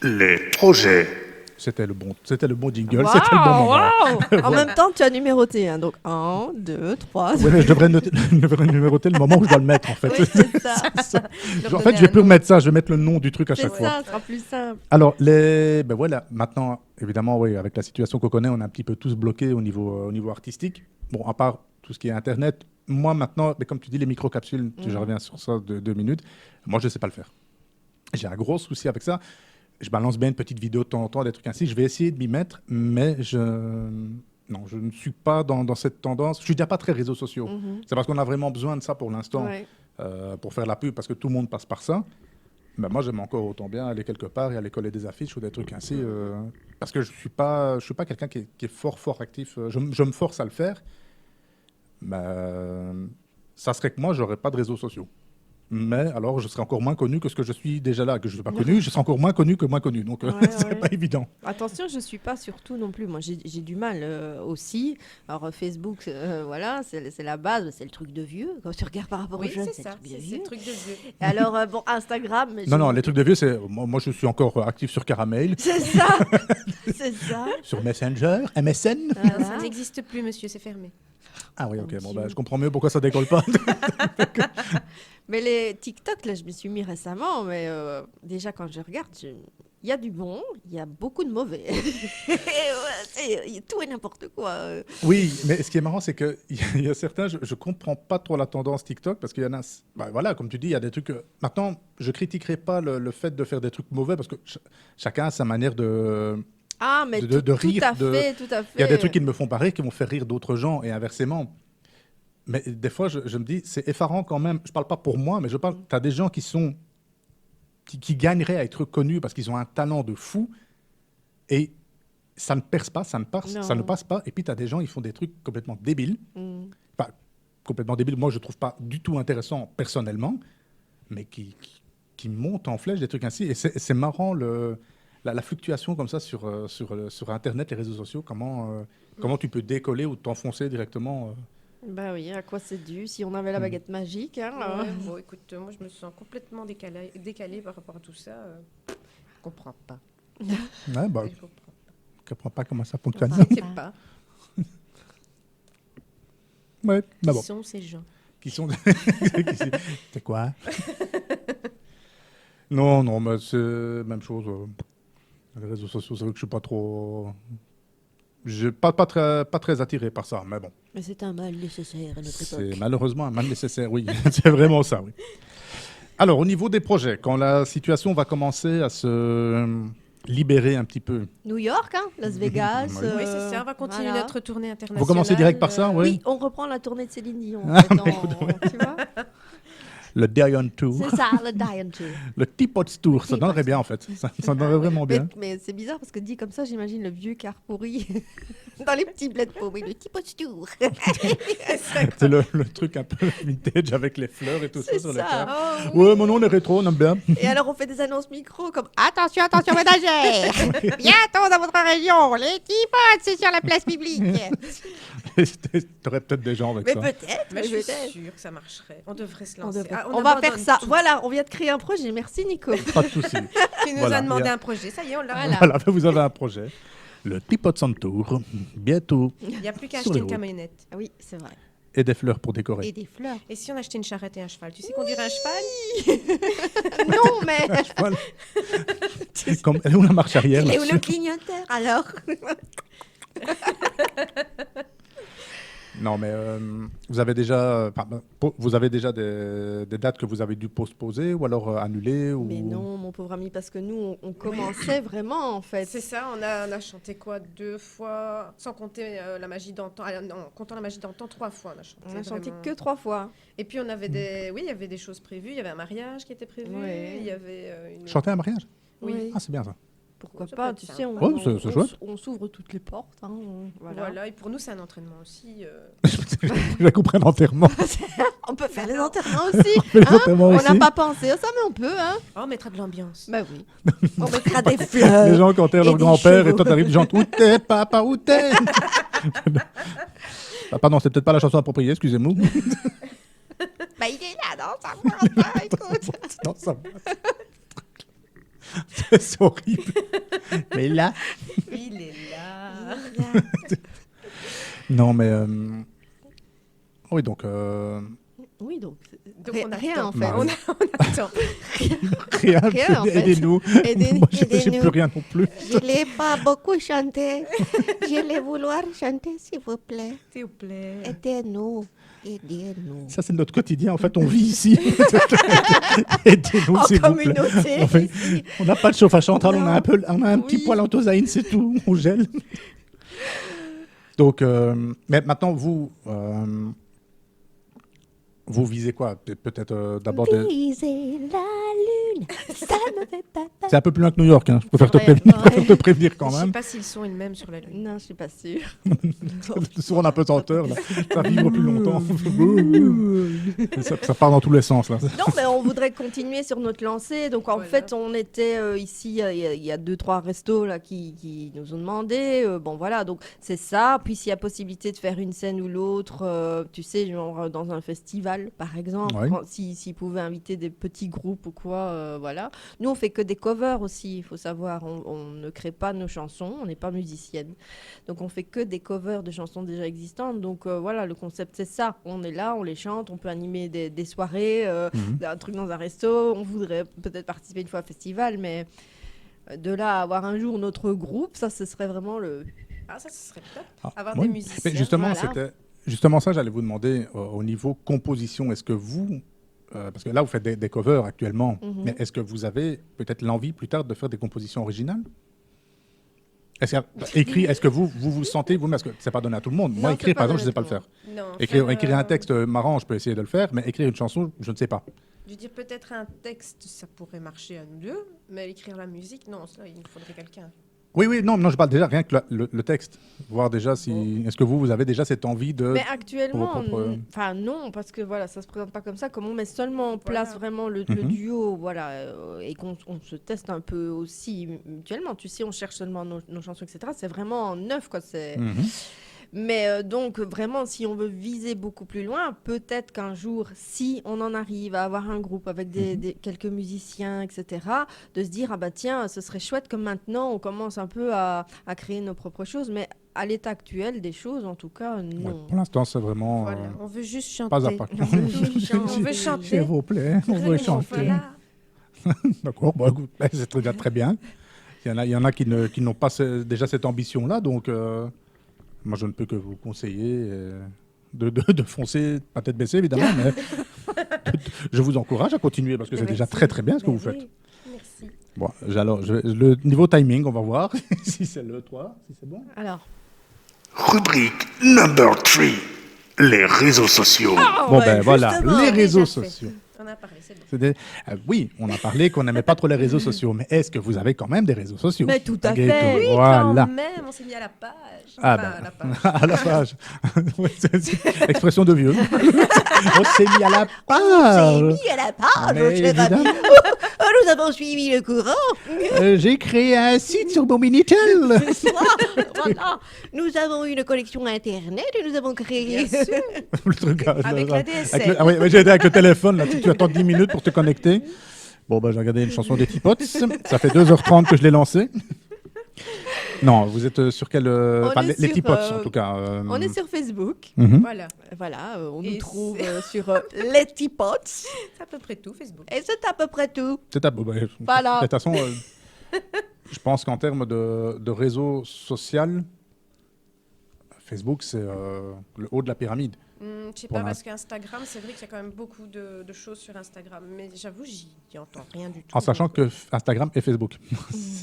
2. Les projets. C'était le bon jingle, c'était le bon moment. waouh. En même temps, tu as numéroté. Hein, donc, 1, 2, 3. Ouais, mais je devrais numéroter le moment où je dois le mettre en fait. Oui, c'est ça. En fait, je vais plus remettre ça, je vais mettre le nom du truc à C'est chaque fois. ça, ce sera plus simple. Alors, ben voilà, maintenant, évidemment, oui, avec la situation qu'on connaît, on est un petit peu tous bloqués au niveau artistique. Bon, à part tout ce qui est Internet, moi maintenant, mais comme tu dis, les microcapsules, je reviens sur ça de 2 minutes, moi je ne sais pas le faire. J'ai un gros souci avec ça. Je balance bien une petite vidéo de temps en temps, des trucs ainsi. Je vais essayer de m'y mettre, mais je ne suis pas dans cette tendance. Je suis déjà pas très réseaux sociaux. C'est parce qu'on a vraiment besoin de ça pour l'instant, Ouais. pour faire la pub, parce que tout le monde passe par ça. Ben moi, j'aime encore autant bien aller quelque part et aller coller des affiches ou des trucs ainsi, parce que je suis pas quelqu'un qui est fort actif. Je me force à le faire, mais ça serait que moi, j'aurais pas de réseaux sociaux. Mais alors, je serais encore moins connu que ce que je suis déjà là, que je ne suis pas connu, je serais encore moins connu que moins connu. Donc, Ouais, c'est ouais. pas évident. Attention, je ne suis pas surtout non plus. Moi, j'ai du mal aussi. Alors, Facebook, voilà, c'est la base, c'est le truc de vieux. Quand tu regardes par rapport aux Oui, jeunes, c'est c'est le ça, truc de c'est vieux. le truc de vieux. Et alors, bon, Instagram. mais Non, je- non, les trucs de vieux, c'est. Moi, je suis encore actif sur Caramel, C'est ça. C'est ça. sur Messenger, MSN. Non, ça Voilà. n'existe plus, monsieur, c'est fermé. Ah oui, ok, Mon bon, Dieu. ben, je comprends mieux pourquoi ça décolle pas. Mais les TikTok, là, je m'y suis mis récemment. Mais déjà, quand je regarde, il y a du bon, il y a beaucoup de mauvais. Il y a tout et n'importe quoi. Oui, mais ce qui est marrant, c'est qu'il y a certains, je ne comprends pas trop la tendance TikTok, parce qu'il y en a, bah, voilà, comme tu dis, il y a des trucs. Maintenant, je critiquerai pas le fait de faire des trucs mauvais, parce que chacun a sa manière de. Ah, mais De rire, tout à fait, tout à fait. Il y a des trucs qui ne me font pas rire, qui vont faire rire d'autres gens, et inversement. Mais des fois, je me dis, c'est effarant quand même. Je parle pas pour moi, mais je parle. Tu as des gens qui gagneraient à être connus parce qu'ils ont un talent de fou, et ça ne perce pas, ça ne Non. passe pas. Et puis, tu as des gens, ils font des trucs complètement débiles. Mm. Enfin, complètement débiles. Moi, je trouve pas du tout intéressant personnellement, mais qui montent en flèche, des trucs ainsi. Et c'est marrant, la fluctuation comme ça sur Internet, les réseaux sociaux, comment tu peux décoller ou t'enfoncer directement. Bah oui, à quoi c'est dû? Si on avait la baguette magique, hein, Ouais, bon, écoute, moi, je me sens complètement décalée par rapport à tout ça. Je comprends pas. Ouais, bah, Je comprends je comprends pas comment ça fonctionne. pas. Je sais pas. Ouais, bah bon. Qui sont ces gens? Qui sont... C'est quoi? Non, mais c'est la même chose. Les réseaux sociaux, c'est vrai que je suis pas trop... Je pas très attiré par ça, mais bon. Mais c'est un mal nécessaire à notre C'est époque. malheureusement un mal nécessaire, oui. C'est vraiment ça, oui. Alors, au niveau des projets, quand la situation va commencer à se libérer un petit peu, New York, hein, Las Vegas. Oui. Oui, c'est ça. On va continuer voilà. notre tournée internationale. vous commencez direct par ça, oui? Oui, on reprend la tournée de Céline Dion. Ah, en fait, mais écoute, ouais. tu vois? Le Dion Tour, C'est ça, le Dion Tour. le Teapot Tour, ça Teapot donnerait bien en fait. Ça donnerait vraiment bien. Mais c'est bizarre parce que dit comme ça, j'imagine le vieux car pourri dans les petits bleds paumés, le Teapot Tour. C'est le truc un peu vintage avec les fleurs et tout ça C'est sur les ça. cartes. Oh, Ouais, mon nom est rétro, on aime bien. Et alors on fait des annonces micro comme attention, attention ménagères, bientôt dans votre région, les Teapots, c'est sur la place publique. T'aurais peut-être des gens avec Mais ça. peut-être, mais je suis peut-être. sûre que ça marcherait. On devrait se On, lancer. devrait- Ah, on va faire abandonne ça. tout. Voilà, on vient de créer un projet. Merci Nico. Pas de souci. Tu nous Voilà, as demandé il y a- un projet. Ça y est, on l'a. Voilà. Voilà, vous avez un projet. Le Teapot Tour, bientôt. Il n'y a plus qu'à Sur acheter les une routes. camionnette. Ah oui, c'est vrai. Et des fleurs pour décorer. Et des fleurs. Et si on achetait une charrette et un cheval? Tu sais conduire un cheval? Non, mais Voilà. Comme, elle est où la marche arrière il est où là-dessus le clignoteur alors? Non, mais vous avez déjà des dates que vous avez dû postposer ou alors annuler ou... Mais non, mon pauvre ami, parce que nous, on commençait vraiment, en fait. C'est ça, on a chanté quoi 2 fois, sans compter la magie d'antan. Ah, non, comptant la magie d'antan, 3 fois on a chanté. On a chanté vraiment. que 3 fois. Et puis on avait il y avait des choses prévues. Il y avait un mariage qui était prévu. Ouais. Il y avait une. Chanter un mariage? Oui. Ah, c'est bien ça. Pourquoi Ça pas, peut tu être sais, sympa. Ouais, c'est chouette. on s'ouvre toutes les portes. Hein, Voilà. Et pour nous, c'est un entraînement aussi. Je comprends l'enterrement. On peut faire les enterrements aussi. Les hein. enterrements On aussi. n'a pas pensé à ça, mais on peut. Hein. Oh, on mettra de l'ambiance. Bah oui. On mettra des fleurs. Les gens qui enterrent et leur des grand-père et chevaux. toi t'arrives, genre, où t'es, papa, où t'es? Ah, pardon, c'est peut-être pas la chanson appropriée, excusez-moi. Bah il est là, non, ça va pas, écoute. Non, ça va. C'est horrible. Mais là... Il est là. Non, mais... Oui, donc... Oui, donc, Donc on rien attend. en fait. Bah, On attend. Rien, Rien, en fait. aidez-nous. Aidez- Moi, j'ai aidez-nous. plus rien non plus. Je l'ai pas beaucoup chanté. Je vais vouloir chanter, s'il vous plaît. S'il vous plaît. Aidez-nous. Aidez-nous. Ça, c'est notre quotidien. En fait, on vit ici. Aidez-nous, En s'il vous plaît. communauté. On n'a pas de chauffage central, on a un petit Oui. poêle en tosaïne, c'est tout. On gèle. Donc, mais maintenant, vous visez quoi? Peut-être d'abord des... Viser la lune, ça me fait pas peur. C'est un peu plus loin que New York, hein. Je préfère te, Ouais, prévenir, ouais. je préfère te prévenir quand Je sais même. pas si le son est le même sur la lune. Non, je suis pas sûre. Souvent, on a un peu senteur, là. Ça vibre plus longtemps. ça part dans tous les sens, là. Non, mais on voudrait continuer sur notre lancée. Donc, en Voilà. fait, on était ici, il y a 2-3 restos là, qui nous ont demandé. Bon, voilà, donc c'est ça. Puis, s'il y a possibilité de faire une scène ou l'autre, tu sais, genre dans un festival, par exemple, Ouais. s'ils pouvaient inviter des petits groupes ou quoi, voilà. Nous, on fait que des covers aussi, il faut savoir. On ne crée pas nos chansons, on n'est pas musicienne. Donc, on fait que des covers de chansons déjà existantes. Donc, voilà, le concept, c'est ça. On est là, on les chante, on peut animer des soirées, un truc dans un resto. On voudrait peut-être participer une fois au festival, mais de là à avoir un jour notre groupe, ça, ce serait vraiment le... Ah, ça, ce serait top. Ah, Avoir oui. des musiciens. Mais justement, voilà. c'était justement ça, j'allais vous demander au niveau composition. Est-ce que vous, parce que là, vous faites des covers actuellement, mais est-ce que vous avez peut-être l'envie plus tard de faire des compositions originales? Est-ce que vous sentez, vous, parce que c'est pas donné à tout le monde. Moi, Non, écrire, c'est par pas exemple, je sais pas donné le à faire. tout Non, Écrire un texte marrant, je peux essayer de le faire, mais écrire une chanson, je ne sais pas. Je veux dire, peut-être un texte, ça pourrait marcher à nous deux, mais écrire la musique, non, ça, il nous faudrait quelqu'un. Oui, non, je parle déjà rien que le texte. Voir déjà si... Est-ce que vous avez déjà cette envie de... Mais actuellement, pour vos propres- enfin non, parce que voilà, ça se présente pas comme ça. Comme on met seulement en place Voilà. vraiment le duo, voilà, et qu'on se teste un peu aussi mutuellement. Tu sais, on cherche seulement nos chansons, etc. C'est vraiment en neuf, quoi. C'est... Mhm. Mais donc, vraiment, si on veut viser beaucoup plus loin, peut-être qu'un jour, si on en arrive à avoir un groupe avec quelques musiciens, etc., de se dire, ah bah tiens, ce serait chouette comme maintenant, on commence un peu à créer nos propres choses. Mais à l'état actuel des choses, en tout cas, Ouais, non. pour l'instant, c'est vraiment... Voilà, on veut juste chanter. pas à pas. On veut chanter. S'il vous plaît, on veut chanter. Voilà. D'accord, bon, écoute, c'est déjà très bien. Il y en a qui n'ont pas déjà cette ambition-là, donc moi je ne peux que vous conseiller de foncer, pas tête baissée évidemment, mais je vous encourage à continuer parce que c'est déjà très très bien ce que vous faites. Oui, merci. Bon, alors, le niveau timing, on va voir si c'est le 3, si c'est bon. Alors, Rubrique number 3. Les réseaux sociaux. Bon, ben voilà, justement, les réseaux déjà fait. sociaux. On a parlé, c'est bon. Oui, on a parlé qu'on n'aimait pas trop les réseaux sociaux, mais est-ce que vous avez quand même des réseaux sociaux? Mais tout à Malgré fait. tout. Oui, Voilà. quand même, on s'est mis à la page. Ah Enfin, ben. à la page. À la page. Ouais, c'est expression de vieux. On s'est mis à la page. mis à la page, Mais je sais pas. évidemment. Oh, nous avons suivi le courant. J'ai créé un site sur mon Minitel. Voilà. Nous avons une connexion Internet et nous avons créé... Bien sûr. Le trucage, Avec là, la DSL. ah oui, j'ai aidé avec le téléphone. Là, tu attends 10 minutes pour te connecter. Bon, ben, j'ai regardé une chanson des Tipots. Ça fait 2h30 que je l'ai lancée. Non, vous êtes sur quel... enfin, est les sur, Tipots, en tout cas. On est sur Facebook. Mhm. Voilà. Voilà, on Et nous trouve c'est- sur les Tipots. C'est à peu près tout, Facebook. Et c'est à peu près tout. C'est à bon, ben, Voilà. De toute façon, je pense qu'en termes de réseau social, Facebook, c'est le haut de la pyramide. Je sais Pour pas, l'instant. parce qu'Instagram, c'est vrai qu'il y a quand même beaucoup de choses sur Instagram. Mais j'avoue, j'y entends rien du tout. En sachant donc, que Instagram et Facebook.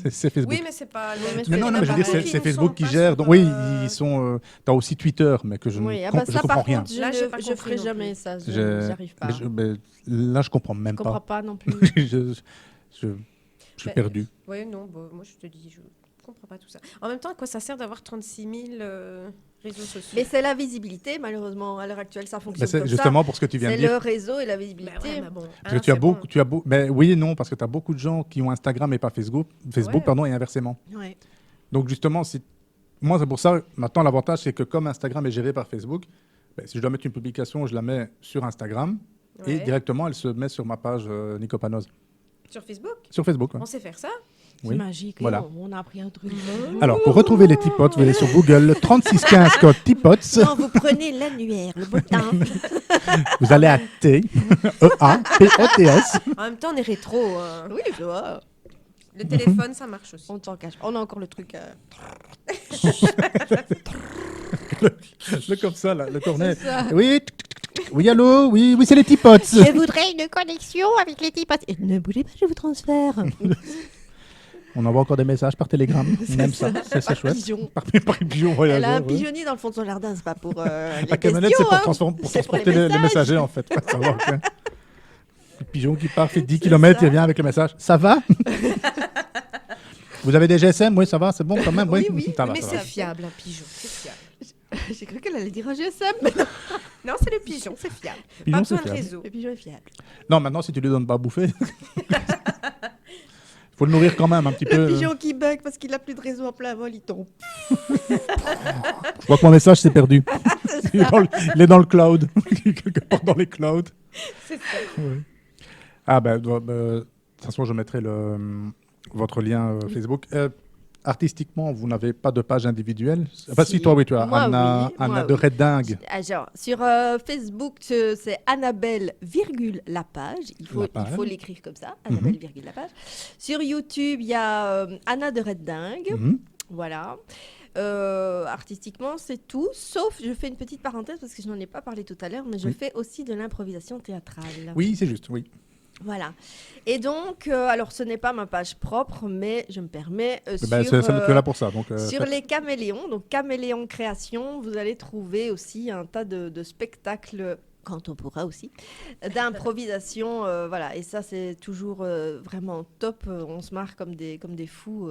c'est Facebook. Oui, mais c'est pas le même mais truc. Mais Il y non, en non, a mais je veux dire, beaucoup c'est qui c'est ne Facebook sont qui pas gère. sur, Donc, oui, ils sont. T'as aussi Twitter, mais que je Oui, ne ah bah je ça, comprends par rien. contre, Là, j'ai pas je compris ferai non jamais plus. ça. Je- J'arrive pas. mais là, je comprends même Je comprends pas. pas non plus. je suis Mais- perdu. Oui, non, bon, moi je te dis, je comprends pas tout ça. En même temps, à quoi ça sert d'avoir 36 000 réseaux sociaux? Mais c'est la visibilité, malheureusement. À l'heure actuelle, ça Mais fonctionne c'est comme justement pour ce que tu ça. viens de C'est dire. le réseau et la Bah visibilité. ouais, mais bon, Parce que hein, tu as c'est beaucoup, bon. mais oui et non, parce que tu as beaucoup de gens qui ont Instagram et pas Facebook, Ouais. pardon, et inversement. Ouais. Donc justement, moi c'est pour ça, maintenant l'avantage c'est que comme Instagram est géré par Facebook, ben, si je dois mettre une publication, je la mets sur Instagram et Ouais. directement elle se met sur ma page Nico Panos. Sur Facebook, Sur Facebook. ouais. on sait faire ça. Oui. C'est magique. Voilà. On a appris un truc. Alors pour retrouver les Tipots, vous allez sur Google 3615 code Tipots, Non, vous prenez l'annuaire, le bottin. vous allez à T, E-A-P-O-T-S. En même temps, on est rétro. hein. Oui, je vois. Le téléphone, ça marche aussi. On t'en cache. On a encore le truc. Le comme ça, là, le cornet. C'est ça. Oui, oui, allô, oui, c'est les Tipots. Je voudrais une connexion avec les types. Ne bougez pas, je vous transfère. On envoie encore des messages par Télégramme. On aime ça, c'est Par chouette. pigeon. Par pigeon Elle voyageur. a un ouais. pigeonnier dans le fond de son jardin, c'est pas pour les La camionnette, c'est questions, pour, hein. pour C'est pour les transporter les messages. messagers, en fait. Ouais, ça va, ok. Le pigeon qui part, fait 10 km, ça. il revient avec le message. Ça va Vous avez des GSM Oui, ça va, c'est bon quand même. Oui, oui, ça va, Mais ça c'est va. fiable, un pigeon. C'est fiable. J'ai cru qu'elle allait dire un GSM, mais non, Non, c'est le pigeon, c'est fiable. Pigeon, Pas c'est besoin de fiable. réseau. le pigeon est fiable. Non, maintenant, si tu lui donnes pas à bouffer, il faut le nourrir quand même un petit peu. Le pigeon qui bug parce qu'il a plus de réseau en plein vol, il tombe. Je crois que mon message s'est perdu. Il est dans le cloud. Quelque part dans les clouds. C'est ça. Ouais. Ah, de toute façon, je mettrai votre lien Facebook. Artistiquement, vous n'avez pas de page individuelle Enfin, si, toi, oui, tu as Moi, Anna, oui. Anna Moi, de oui. Reddingue. Ah, genre, sur Facebook, c'est Annabelle, virgule, la page. Il La page. faut l'écrire comme ça, Annabelle, virgule, la page. Sur YouTube, il y a Anna de Reddingue. Mhm. Voilà. Artistiquement, c'est tout. Sauf, je fais une petite parenthèse parce que je n'en ai pas parlé tout à l'heure, mais je Oui. fais aussi de l'improvisation théâtrale. Oui, c'est juste, oui. Voilà. Et donc, alors ce n'est pas ma page propre, mais je me permets Tu sur, es là pour ça. Donc, sur les caméléons, donc Caméléon Création, vous allez trouver aussi un tas de spectacles, quand on pourra aussi, d'improvisation. Voilà. Et ça, c'est toujours vraiment top. On se marre comme des fous.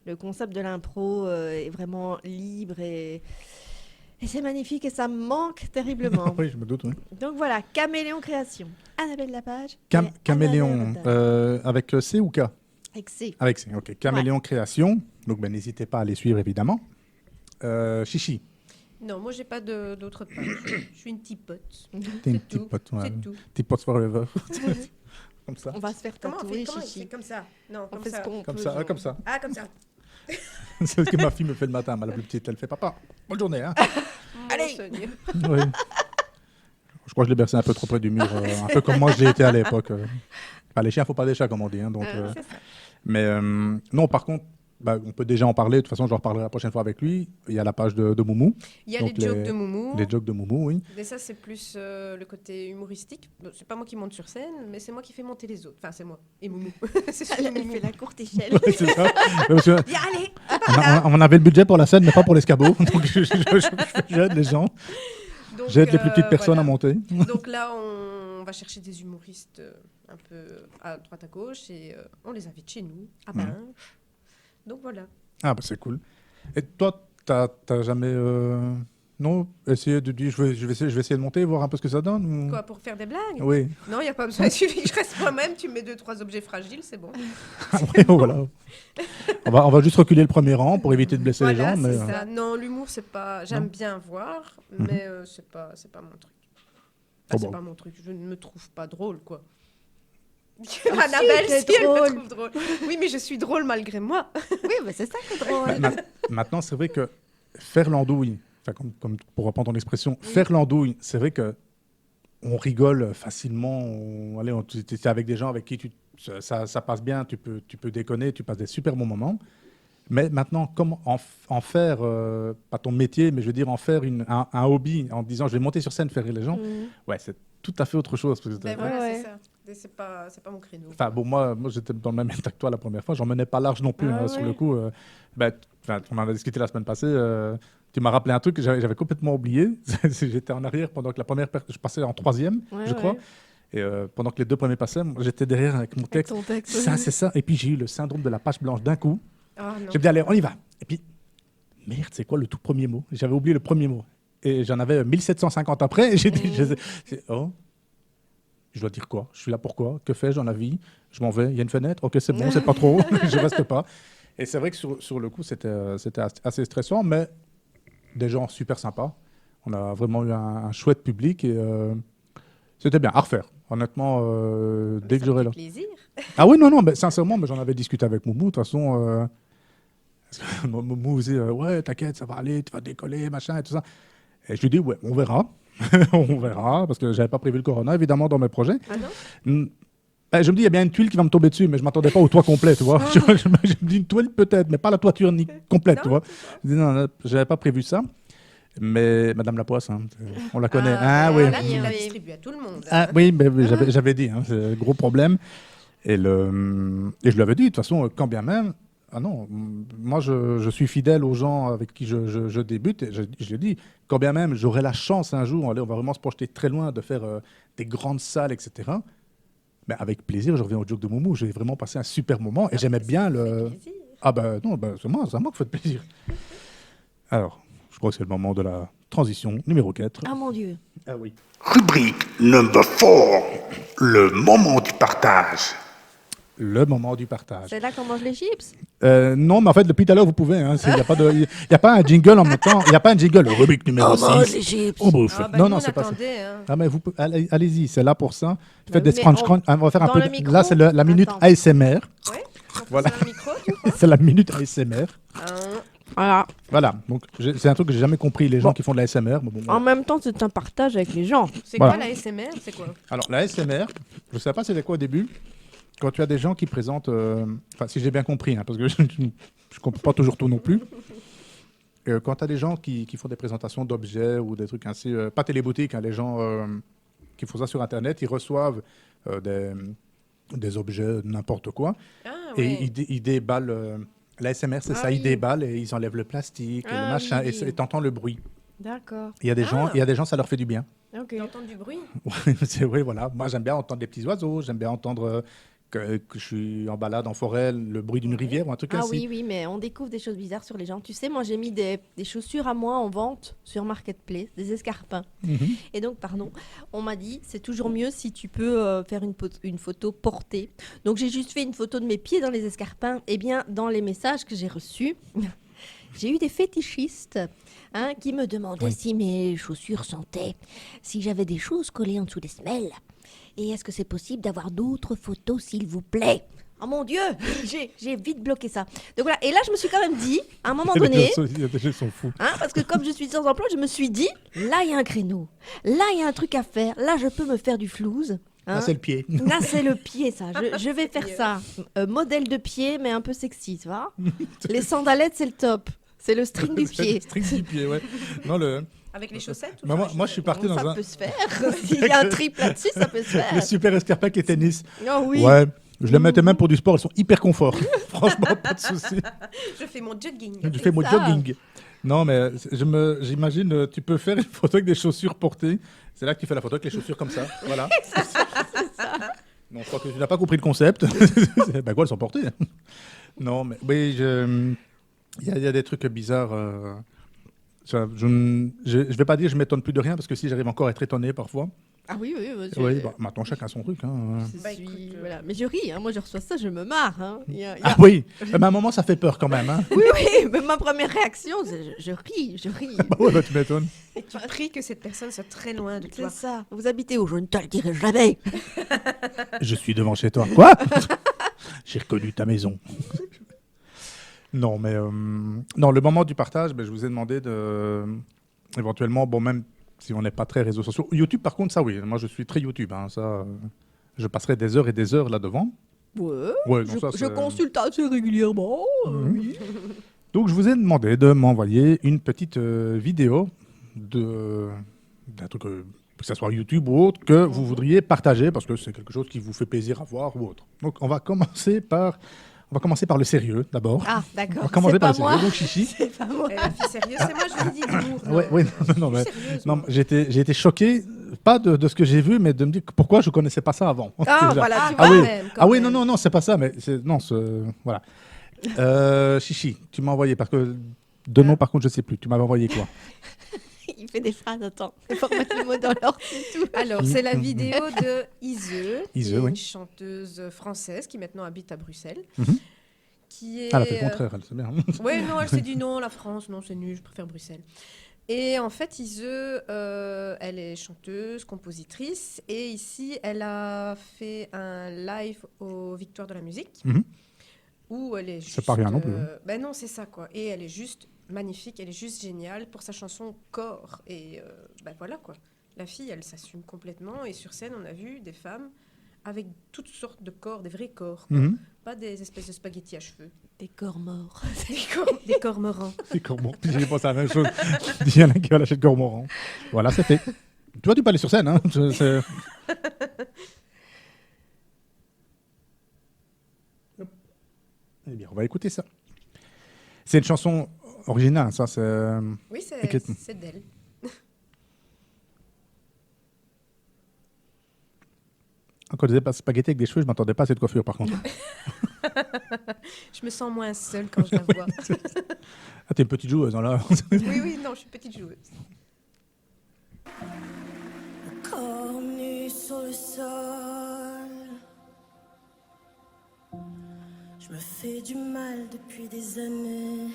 Le concept de l'impro est vraiment libre et c'est magnifique et ça me manque terriblement. oui, je me doute. Oui. Donc voilà, Caméléon Création. Annabelle Lapage. Caméléon, avec C ou K Avec C. Avec C, ok. Caméléon Création. Donc, n'hésitez pas à les suivre, évidemment. Chichi, Non, moi, j'ai pas d'autre page. Je suis une tipote. t'es une C'est petite tout. pote. Ouais. C'est tout. Petite pote forever. Comme ça. On va se faire Comment on tatouer, fait comment Chichi. c'est comme ça? Non, On comme fait ça. ce qu'on Comme peut, ça, genre. comme ça. Ah, comme ça. C'est ce que ma fille me fait le matin. La plus petite, elle fait papa. Bonne journée. Hein. Allez. Oui. Je crois que je l'ai bercé un peu trop près du mur, un peu comme moi j'ai été à l'époque. Enfin, les chiens, faut pas des chats, comme on dit. Hein, donc, C'est ça. mais non, par contre, on peut déjà en parler. De toute façon, je en reparlerai la prochaine fois avec lui. Il y a la page de Moumou, Il y a Donc, les jokes les- de Moumou. les jokes de Moumou, oui. Mais ça, c'est plus le côté humoristique. Bon, c'est pas moi qui monte sur scène, mais c'est moi qui fais monter les autres. Enfin, c'est moi. Et Moumou. C'est celui de Elle Moumou. fait la courte échelle. Ouais, c'est ça. Parce que Dis, allez. on avait le budget pour la scène, mais pas pour l'escabeau. Donc, j'aide les gens. Donc, J'aide les plus petites personnes voilà. à monter. Donc là, on va chercher des humoristes un peu à droite à gauche et on les invite chez nous, à Binge. Donc voilà. Ah, c'est cool. Et toi, t'as jamais non essayé de dire je vais essayer de monter, voir un peu ce que ça donne ou... Quoi, pour faire des blagues? Oui. Non, il n'y a pas besoin. Il suffit que je reste moi-même, tu me mets 2-3 objets fragiles, c'est bon. Ouais, voilà. On va juste reculer le premier rang pour éviter de blesser Voilà, les gens. Mais, c'est ça. Non, l'humour, c'est pas. J'aime bien voir, mais c'est pas mon truc. Enfin, Oh, c'est bon. pas mon truc. Je ne me trouve pas drôle, quoi. si, Annabelle, t'es si, elle me drôle. trouve drôle. Oui, mais je suis drôle malgré moi. Oui, mais c'est ça qui est drôle. Maintenant, c'est vrai que faire l'andouille, enfin, comme pour reprendre ton expression, faire l'andouille, c'est vrai que on rigole facilement. Tu es avec des gens avec qui ça passe bien, tu peux déconner, tu passes des super bons moments. Mais maintenant, comment en faire, pas ton métier, mais je veux dire en faire un hobby, en disant je vais monter sur scène, faire rire les gens, ouais, c'est tout à fait autre chose. Parce que Ben voilà, c'est ça. C'est pas mon créneau. Enfin, bon, moi j'étais dans le même état que toi la première fois. J'en menais pas large non plus sur le coup. On en a discuté la semaine passée. Tu m'as rappelé un truc que j'avais complètement oublié. J'étais en arrière pendant que la première je passais en troisième, je crois. Et pendant que les deux premiers passaient, j'étais derrière avec mon texte. Avec ton texte, ça, c'est ça. Et puis j'ai eu le syndrome de la page blanche d'un coup. Oh, non. J'ai dit, allez, on y va. Et puis, merde, c'est quoi le tout premier mot? J'avais oublié le premier mot. Et j'en avais 1750 après. Et j'ai dit, oh, je dois dire quoi? Je suis là pourquoi? Que fais-je dans la vie? Je m'en vais. Il y a une fenêtre? Ok, c'est bon, c'est pas trop. Je reste pas. Et c'est vrai que sur le coup, c'était assez stressant, mais des gens super sympas. On a vraiment eu un chouette public et c'était bien à refaire. Honnêtement, dès que j'aurai là. Plaisir. Ah oui, non, mais sincèrement, mais j'en avais discuté avec Moumou. De toute façon, Moumou disait ouais, t'inquiète, ça va aller, tu vas décoller, machin et tout ça. Et je lui dis ouais, on verra. On verra, parce que j'avais pas prévu le corona, évidemment, dans mes projets. Ah non? Je me dis, il y a bien une tuile qui va me tomber dessus, mais je ne m'attendais pas au toit complet, tu vois. Je me dis une tuile peut-être, mais pas la toiture complète, Non, tu vois. Je dis, non, je n'avais pas prévu ça. Mais Madame Lapoisse, on la connaît. Oui. Là, tu l'as distribué à tout le monde. Oui, mais j'avais dit, c'est un gros problème. Et je lui avais dit, de toute façon, quand bien même, ah non, moi je suis fidèle aux gens avec qui je débute. Et je lui ai dit, quand bien même j'aurai la chance un jour, allez, on va vraiment se projeter très loin, de faire des grandes salles, etc. Mais avec plaisir, je reviens au joke de Moumou. J'ai vraiment passé un super moment et j'aimais bien le. Ah ben non, c'est moi qui fais plaisir. Alors, je crois que c'est le moment de la transition numéro 4. Ah mon Dieu. Ah oui. Rubrique number 4. Le moment du partage. Le moment du partage. C'est là qu'on mange les chips? Non, mais en fait, depuis tout à l'heure, vous pouvez. Il n'y a pas un jingle en même temps. Il n'y a pas un jingle. Rubrique numéro 6. On mange les chips. On bouffe. Ah, bah, non, nous, c'est pas ça. hein. Ah, mais allez-y, c'est là pour ça. Faites Mais des scrunch. On va faire un dans peu. le micro. Là, c'est la minute Attends. ASMR. Ouais. Voilà. C'est un micro, tu crois? C'est la minute ASMR. Voilà. Voilà. Donc, c'est un truc que j'ai jamais compris, les gens qui font de la ASMR. Mais bon, En même temps, c'est un partage avec les gens. C'est Voilà. quoi la SMR? C'est quoi? Alors, la ASMR, je ne sais pas c'était quoi au début. Quand tu as des gens qui présentent, enfin si j'ai bien compris, parce que je ne comprends pas toujours tout non plus. Quand tu as des gens qui font des présentations d'objets ou des trucs ainsi, pas téléboutique, les gens qui font ça sur Internet, ils reçoivent des objets, n'importe quoi, Ah, et ouais. ils déballent. La ASMR, c'est Ah ça, ils oui. déballent et ils enlèvent le plastique, le Ah machin, oui. et t'entends le bruit. D'accord. Il y a des gens, ça leur fait du bien. Ok. T'entends du bruit? Oui, voilà. Moi, j'aime bien entendre des petits oiseaux, j'aime bien entendre que je suis en balade en forêt, le bruit d'une rivière ou un truc Ah ainsi. oui, mais on découvre des choses bizarres sur les gens. Tu sais, moi j'ai mis des chaussures à moi en vente sur Marketplace, des escarpins. Mhm. Et donc, pardon, on m'a dit, c'est toujours mieux si tu peux faire une photo portée. Donc j'ai juste fait une photo de mes pieds dans les escarpins. Eh bien, dans les messages que j'ai reçus, j'ai eu des fétichistes qui me demandaient si mes chaussures sentaient, si j'avais des choses collées en dessous des semelles. Et est-ce que c'est possible d'avoir d'autres photos, s'il vous plaît? Oh mon Dieu, j'ai vite bloqué ça. Donc voilà, et là je me suis quand même dit, à un moment donné, Les gens sont fous. parce que comme je suis sans emploi, je me suis dit, là il y a un créneau, là il y a un truc à faire, là je peux me faire du flouze. Là, c'est le pied. Là c'est le pied, ça. Je vais faire ça. Modèle de pied, mais un peu sexy, tu vois. Les sandalettes, c'est le top. C'est le string du C'est pied. le string du pied, ouais. Non, Avec les chaussettes? Ou Mais sans moi, les moi, je suis parti Ça dans un. peut se faire. S'il y a un triple là-dessus, ça peut se Le faire. super escarpin qui est tennis. Oh oui. Ouais. Je les mettais même pour du sport, ils sont hyper confort. Franchement, pas de souci. Je fais mon jogging. Je fais mon ça. jogging. Non, mais j'imagine, tu peux faire une photo avec des chaussures portées. C'est là que tu fais la photo avec les chaussures comme ça. Voilà. Non, je crois que tu n'as pas compris le concept. Ben quoi, elles sont portées. Non, mais oui, il y a des trucs bizarres. Je ne vais pas dire que je m'étonne plus de rien, parce que si j'arrive encore à être étonné parfois. Ah oui, oui, monsieur. Oui, bah, maintenant chacun son truc. Hein. Je suis- voilà. Mais je ris, moi je reçois ça, je me marre. Il y a- Ah oui, mais à un moment ça fait peur quand même. Hein. Oui, oui, mais ma première réaction, c'est je ris. Bah ouais, bah, tu m'étonnes. Et tu pries que cette personne soit très loin de C'est toi. ça. Vous habitez où? Je ne te le dirai jamais. Je suis devant chez toi. Quoi? J'ai reconnu ta maison. Non, mais non, le moment du partage, ben, je vous ai demandé de éventuellement, bon, même si on n'est pas très réseaux sociaux. YouTube, par contre, ça oui. Moi, je suis très YouTube. Hein, ça, je passerai des heures et des heures là-devant. Ouais. Ouais, non, ça, Je c'est- consulte assez régulièrement. Oui. Donc, je vous ai demandé de m'envoyer une petite vidéo d'un truc, que ce soit YouTube ou autre, que vous voudriez partager parce que c'est quelque chose qui vous fait plaisir à voir ou autre. Donc, on va commencer par le sérieux d'abord. Ah, On va d'accord. commencer C'est par pas le moi. sérieux. Donc, Chichi. C'est pas moi. Et la fille sérieuse, c'est moi, je vous dis d'humour. Ouais, non, mais, Sérieuse, non, moi. j'ai été choqué, pas de ce que j'ai vu, mais de me dire pourquoi je connaissais pas ça avant. Ah, Déjà. voilà, tu Ah vois, oui, même, quand ah oui, même. non, c'est pas ça, mais voilà. Chichi, tu m'as envoyé parce que deux noms par contre je sais plus. Tu m'avais envoyé quoi? Il fait des phrases, attends. Il faut remettre le mot dans l'ordre et tout. Alors, c'est la vidéo de Ise, qui Ise, est oui. une chanteuse française qui maintenant habite à Bruxelles. Mhm. Qui est... Elle a fait le contraire, elle, c'est bien. Oui, non, elle s'est dit non, la France, non, c'est nul, je préfère Bruxelles. Et en fait, Ise, elle est chanteuse, compositrice. Et ici, elle a fait un live aux Victoires de la musique. Mhm. Où elle est juste... C'est pas rien non plus, hein. Ben non, c'est ça, quoi. Et elle est juste magnifique, elle est juste géniale pour sa chanson Corps. Et ben voilà, quoi. La fille, elle s'assume complètement. Et sur scène, on a vu des femmes avec toutes sortes de corps, des vrais corps, quoi. Mhm. Pas des espèces de spaghettis à cheveux. Des corps morts. Des cormorans. C'est Cormoran. Puis j'ai pensé à la même chose. Il y en a qui va lâcher le Cormoran. Voilà, c'est fait. Tu vois, tu peux aller sur scène. Hein. Eh bien, on va écouter ça. C'est une chanson originale, ça. C'est... Oui, Ok. c'est d'elle. Quand je disais pas spaghetti avec des cheveux, je m'attendais pas à cette coiffure, par contre. Je me sens moins seule quand je la vois. Ah, t'es une petite joueuse, hein, là. Oui, non, je suis petite joueuse. Corps nu sur le sol. Je me fais du mal depuis des années.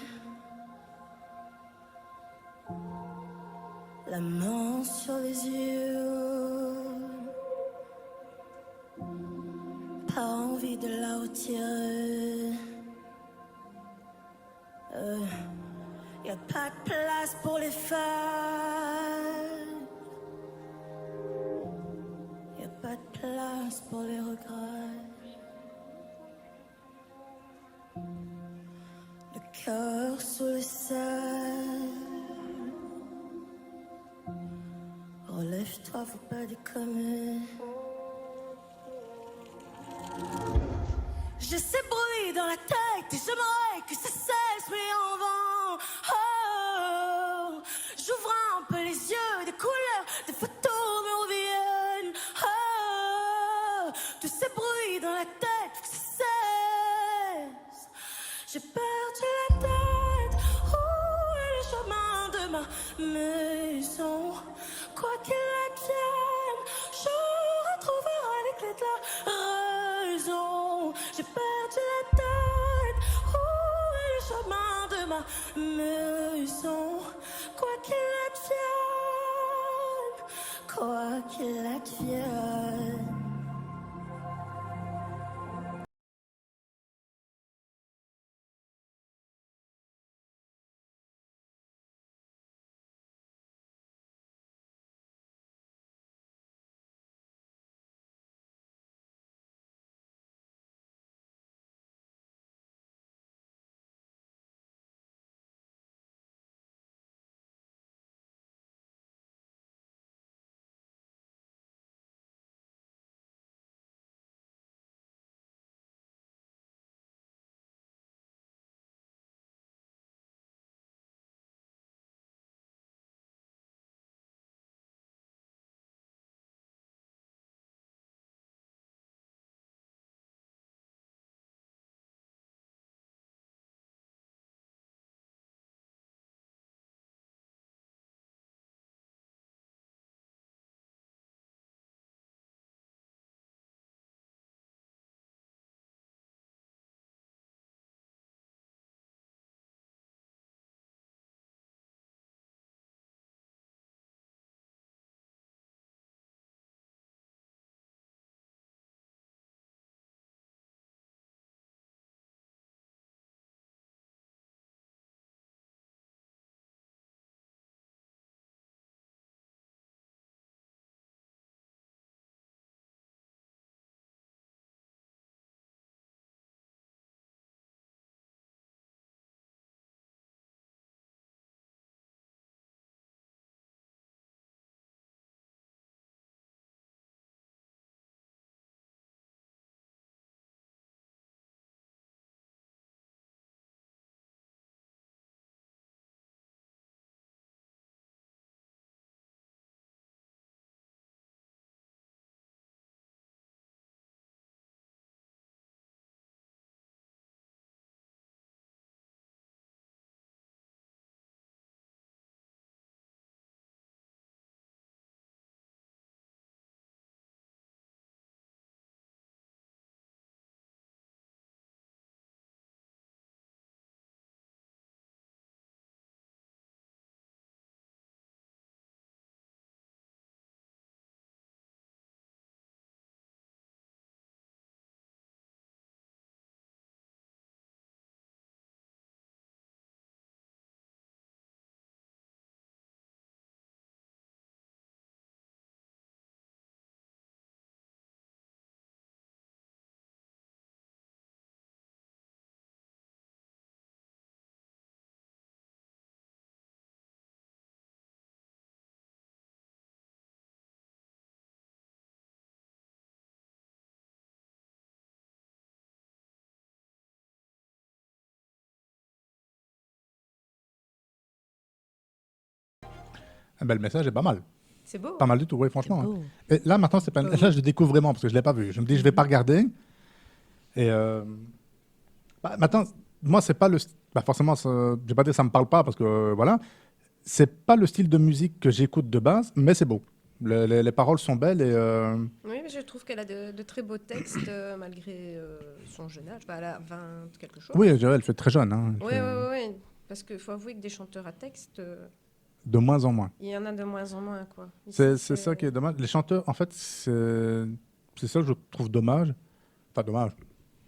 La main sur les yeux. Pas envie de la retirer. Y a pas de place pour les femmes. Y a pas de place pour les regrets. Le cœur sous le sel. Relève-toi, faut pas déconner. J'ai ces bruits dans la tête et j'aimerais que ça cesse, mais en vain. Oh, j'ouvre un peu les yeux, des couleurs, des photos me reviennent. Oh, tous ces bruits dans la tête, faut que ça cesse. J'ai perdu la tête. Où est le chemin de ma maison? Quoi qu'il advienne, je retrouverai les clés de la raison. J'ai perdu la tête. Où est le chemin de ma maison? Quoi qu'il advienne, quoi qu'il advienne. Eh ben, le message est pas mal. C'est beau. Pas mal du tout, oui, franchement. beau. Hein. Et là, maintenant, c'est pas... là, je le découvre vraiment parce que je ne l'ai pas vu. Je me dis, je vais pas regarder. Et maintenant, moi, c'est pas le... forcément, je vais pas dire que ça me parle pas parce que, voilà. C'est pas le style de musique que j'écoute de base, mais c'est beau. Les paroles sont belles et... Oui, mais je trouve qu'elle a de très beaux textes malgré son jeune âge. Bah, elle a 20 quelque chose. Oui, je dirais, elle fait très jeune. Hein. Elle Oui, fait oui, oui. Parce qu'il faut avouer que des chanteurs à texte, De moins en moins. il y en a de moins en moins. Quoi. Ici, C'est ça qui est dommage. Les chanteurs, en fait, c'est ça que je trouve dommage. Enfin, dommage.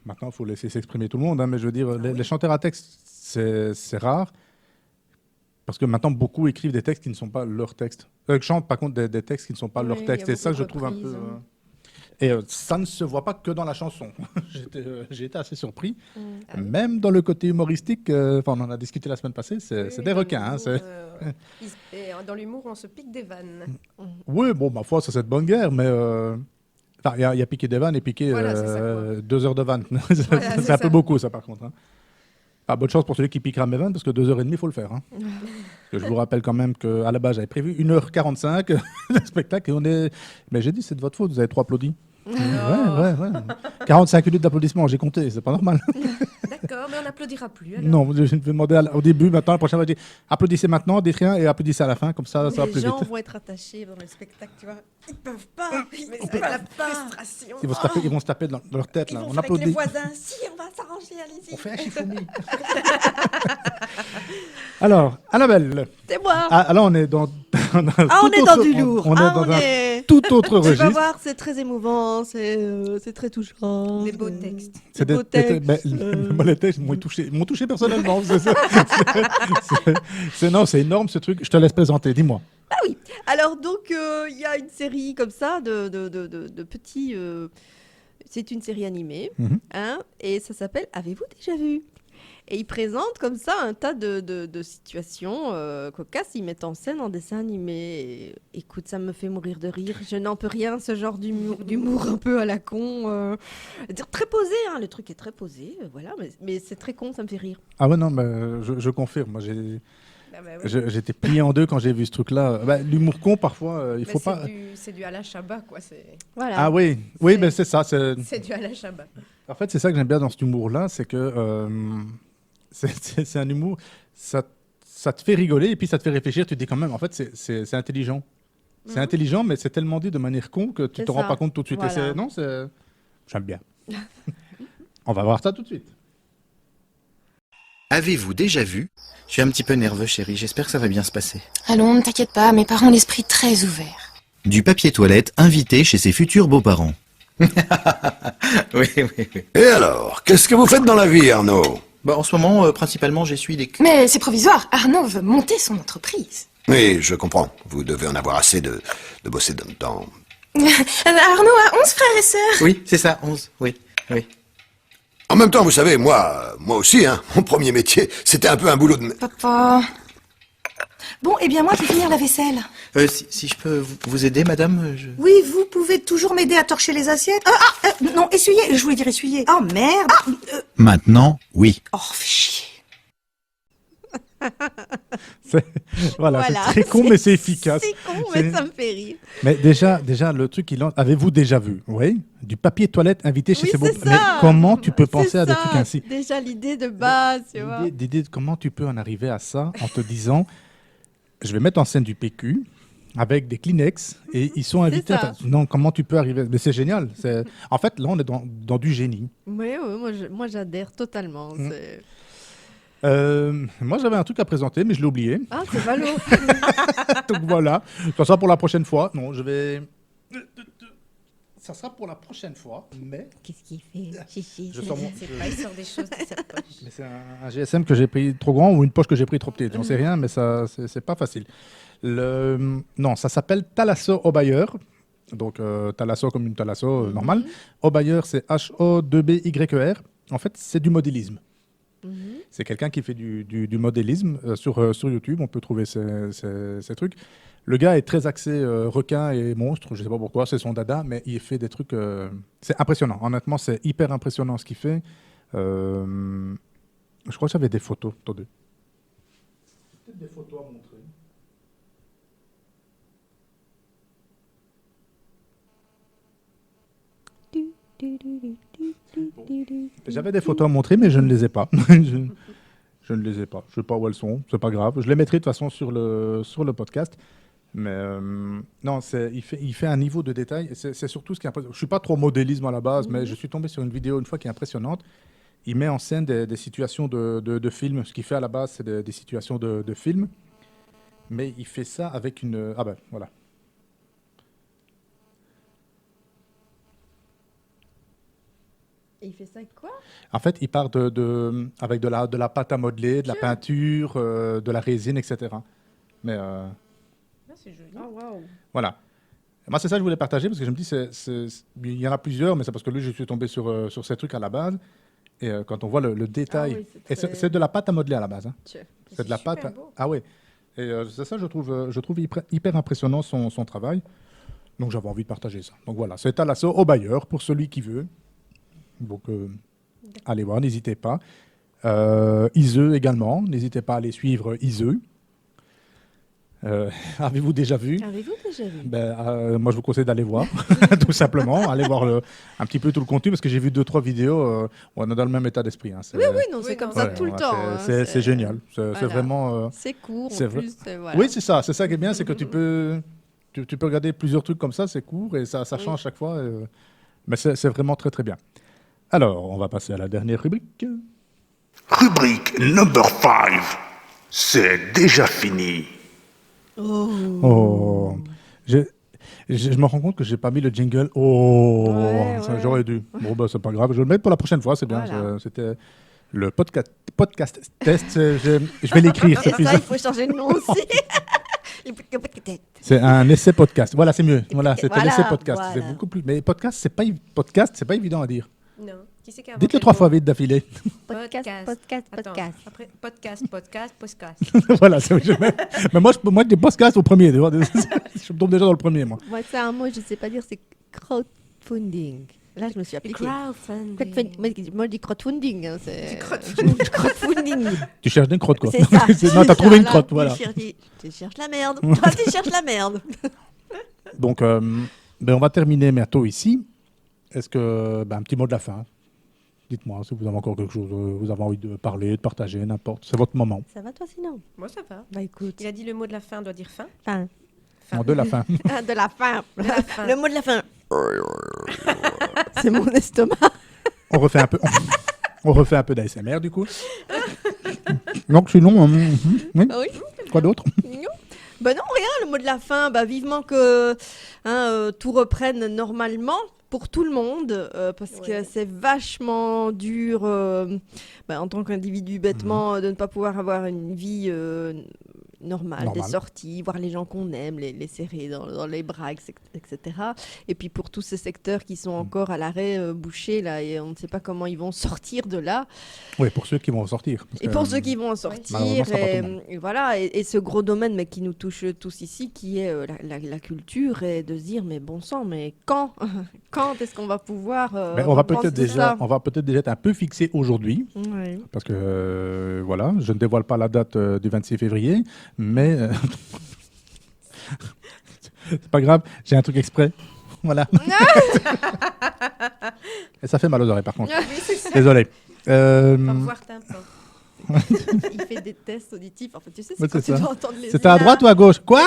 Maintenant, il faut laisser s'exprimer tout le monde. Hein, mais je veux dire, les chanteurs à texte, c'est rare. Parce que maintenant, beaucoup écrivent des textes qui ne sont pas leurs textes. Chantent, par contre, des textes qui ne sont pas leurs Oui, textes. il y a Et ça, beaucoup je de trouve un peu... reprises, hein. Et ça ne se voit pas que dans la chanson. J'ai été assez surpris. Ah oui. Même dans le côté humoristique, on en a discuté la semaine passée, c'est des requins. Hein, et dans l'humour, on se pique des vannes. Oui, bon, ma foi, ça c'est de bonne guerre, mais... il y a piqué des vannes et piqué Voilà, c'est ça, quoi. 2 heures de vannes. Voilà, c'est c'est un peu ça. beaucoup, ça, par contre. Hein. Bonne chance pour celui qui piquera mes vannes, parce que 2h30, il faut le faire. Hein. Parce que je vous rappelle quand même qu'à la base, j'avais prévu 1h45 de spectacle. Mais j'ai dit, c'est de votre faute, vous avez trop applaudi. Ouais. 45 minutes d'applaudissements, j'ai compté, c'est pas normal. D'accord, mais on n'applaudira plus. Alors. Non, je vais demander au début, maintenant, la prochaine fois, je dis applaudissez maintenant, dites rien et applaudissez à la fin, comme ça, ça va plus Les gens vite. vont être attachés pendant le spectacle, tu vois. Ils peuvent pas. Mais On c'est peut la pas. frustration. Ils vont se taper dans leur tête, Ils là. vont On faire avec les applaudit. voisins. Si, on va s'arranger, allez-y. On fait un chifoumi. Alors, Annabelle. C'est moi. Alors, on est dans. On est dans du lourd. On est dans un est... tout autre Tu vas registre. voir, c'est très émouvant, c'est très touchant. Des beaux textes. C'est beaux textes. Moi, les textes m'ont touché personnellement. Non, c'est énorme ce truc. Je te laisse présenter, dis-moi. Ah oui. Alors donc il y a une série comme ça de petits. C'est une série animée, Mhm. hein, et ça s'appelle Avez-vous déjà vu? Et ils présentent comme ça un tas de situations cocasses. Ils mettent en scène en dessin animé. Et, écoute, ça me fait mourir de rire. Je n'en peux rien, ce genre d'humour un peu à la con. Très posé, hein, le truc est très posé. Voilà, mais c'est très con, ça me fait rire. Ah ouais, non, mais je confirme. Moi, Ah bah oui. j'étais plié en deux quand j'ai vu ce truc-là. L'humour con, parfois, il Mais faut pas. c'est du Alain Chabat, quoi. Voilà. Ah oui, C'est- ben c'est ça. C'est du Alain Chabat. En fait, c'est ça que j'aime bien dans cet humour-là, c'est que c'est un humour, ça te fait rigoler et puis ça te fait réfléchir. Tu te dis quand même, en fait, c'est intelligent. C'est intelligent, mais c'est tellement dit de manière con que tu C'est te rends ça. pas compte tout de suite. Et Voilà. j'aime bien. On va voir ça tout de suite. Avez-vous déjà vu? Je suis un petit peu nerveux, chérie. J'espère que ça va bien se passer. Allons, ne t'inquiète pas, mes parents ont l'esprit très ouvert. Du papier toilette invité chez ses futurs beaux-parents. Oui. Et alors, qu'est-ce que vous faites dans la vie, Arnaud? En ce moment, principalement, j'essuie des... Mais c'est provisoire, Arnaud veut monter son entreprise. Oui, je comprends. Vous devez en avoir assez de bosser dans... Arnaud a 11 frères et sœurs. Oui, c'est ça, 11. Oui. En même temps, vous savez, moi aussi, hein, mon premier métier, c'était un peu un boulot de... Papa. Bon, eh bien moi, je vais finir la vaisselle. Si je peux vous aider, madame Oui, vous pouvez toujours m'aider à torcher les assiettes. Non, essuyer, je voulais dire essuyer. Oh merde. Maintenant, oui. Oh, fais chier. Voilà, c'est très con, mais c'est efficace. C'est con, mais ça me fait rire. Mais déjà, le truc, avez-vous déjà vu? Oui, du papier toilette invité chez Oui, ses beaux. c'est ça. Mais comment tu peux penser C'est à des ça, trucs ainsi? Déjà l'idée de base, tu vois. L'idée de comment tu peux en arriver à ça en te disant, je vais mettre en scène du PQ avec des Kleenex et ils sont invités. ça. Non, comment tu peux arriver? Mais c'est génial. En fait, là, on est dans du génie. Oui, moi j'adhère totalement. c'est- Moi, j'avais un truc à présenter, mais je l'ai oublié. Ah, c'est ballot. Donc voilà. Ça sera pour la prochaine fois. Non, je vais. Ça sera pour la prochaine fois, mais. Qu'est-ce qu'il fait? Chichi. Je sors mon- C'est pas, il sort des choses de sa poche. Mais c'est un GSM que j'ai pris trop grand ou une poche que j'ai pris trop petite. J'en sais rien, mais ça, c'est pas facile. Non, ça s'appelle Thalasso Obayer. Donc, Thalasso comme une Thalasso normale. Obayer, c'est H-O-2-B-Y-E-R. En fait, c'est du modélisme. C'est quelqu'un qui fait du modélisme sur YouTube. On peut trouver ces trucs. Le gars est très axé requin et monstre. Je ne sais pas pourquoi, c'est son dada, mais il fait des trucs. C'est impressionnant. Honnêtement, c'est hyper impressionnant ce qu'il fait. Je crois que j'avais des photos. Attendez. Peut-être des photos à montrer. J'avais des photos à montrer, mais je ne les ai pas. Je ne les ai pas. Je ne sais pas où elles sont. C'est pas grave. Je les mettrai de toute façon sur le podcast. Mais non, il fait un niveau de détail. C'est surtout ce qui est impressionnant. Je ne suis pas trop modélisme à la base, mais je suis tombé sur une vidéo une fois qui est impressionnante. Il met en scène des situations de films. Ce qu'il fait à la base, c'est des situations de films. Mais il fait ça avec une... Ah ben, voilà. Et il fait ça avec quoi? En fait, il part avec de la pâte à modeler, de la peinture, de la résine, etc. Mais C'est joli. Ah, waouh. voilà. Moi, c'est ça que je voulais partager parce que je me dis, il y en a plusieurs, mais c'est parce que lui, je suis tombé sur ces trucs à la base. Et quand on voit le détail, Ah oui, c'est et très- c'est de la pâte à modeler à la base. Hein. Tiens. C'est de la super pâte. beau. Ah oui. Et c'est ça, je trouve hyper impressionnant son travail. Donc j'avais envie de partager ça. Donc voilà, c'est à l'assaut au bailleur pour celui qui veut. Donc allez voir, n'hésitez pas. Iseux également, n'hésitez pas à aller suivre Iseux. Avez-vous déjà vu? Avez-vous déjà vu? Moi, je vous conseille d'aller voir, tout simplement. Aller voir un petit peu tout le contenu, parce que j'ai vu 2-3 vidéos où on est dans le même état d'esprit. Hein. Oui, non, c'est comme ça tout le temps. hein, C'est génial. C'est voilà. vraiment... C'est court, c'est en vrai. plus. Voilà. Oui, c'est ça. C'est ça qui est bien, c'est que tu peux regarder plusieurs trucs comme ça, c'est court, et ça change chaque fois. Mais c'est vraiment très, très bien. Alors, on va passer à la dernière rubrique. Rubrique number 5. C'est déjà fini. Oh. Je me rends compte que j'ai pas mis le jingle. Oh, Ouais, ça, ouais. j'aurais dû. Bon, bah, c'est pas grave. Je vais le mettre pour la prochaine fois, c'est bien. Voilà. C'était le podcast test. Je vais l'écrire. Et c'est plus ça, il faut changer de nom aussi. C'est un essai podcast. Voilà, c'est mieux. Voilà, c'est un Voilà, essai podcast. voilà. C'est beaucoup plus. Mais podcast, c'est pas évident à dire. Non. Qui c'est qui a inventé Dites-le le 3 mot? fois vite d'affilée. Podcast. Attends, après, podcast. Voilà. Mais moi, je dis podcast au premier. Tu vois. Je tombe déjà dans le premier, moi. Moi, c'est un mot, je ne sais pas dire, c'est crowdfunding. Là, je me suis appliquée. Crowdfunding. Moi, je dis crowdfunding. Hein, c'est... Du crowdfunding. crowdfunding. Tu cherches une crotte, quoi. C'est ça. Non, t'as trouvé une crotte, voilà. Tu cherches la merde. Toi, tu cherches la merde. Donc, on va terminer bientôt ici. Est-ce que, un petit mot de la fin. Dites-moi si vous avez encore quelque chose, vous avez envie de parler, de partager, n'importe. C'est votre moment. Ça va, toi, sinon? Moi, ça va. Bah, écoute. Il a dit le mot de la fin doit dire fin. Fin. Non, de la fin. Ah, de la fin. la fin. Le mot de la fin. C'est mon estomac. On refait un peu d'ASMR, du coup. Donc, sinon, oui. Ah oui. Quoi d'autre? Ben non, rien, le mot de la fin, vivement que tout reprenne normalement pour tout le monde, parce que c'est vachement dur en tant qu'individu bêtement de ne pas pouvoir avoir une vie normale, des sorties, voir les gens qu'on aime, les serrer dans les bras, etc. Et puis pour tous ces secteurs qui sont encore à l'arrêt bouchés, là, et on ne sait pas comment ils vont sortir de là. Oui, pour ceux qui vont en sortir. Et pour ceux qui vont en sortir, et voilà, et ce gros domaine mais qui nous touche tous ici, qui est la culture, et de se dire, mais bon sang, mais quand est-ce qu'on va pouvoir on va reprendre peut-être tout déjà être un peu fixé aujourd'hui, Ouais. parce que voilà, je ne dévoile pas la date du 26 février, mais c'est pas grave, j'ai un truc exprès. Voilà. Et ça fait mal aux oreilles par contre. Oui, c'est ça. Désolé. Au revoir, tympan. Il fait des tests auditifs. En fait, tu sais, Ouais, c'est quand c'est tu ça. dois entendre les C'était à droite ou à gauche? Quoi?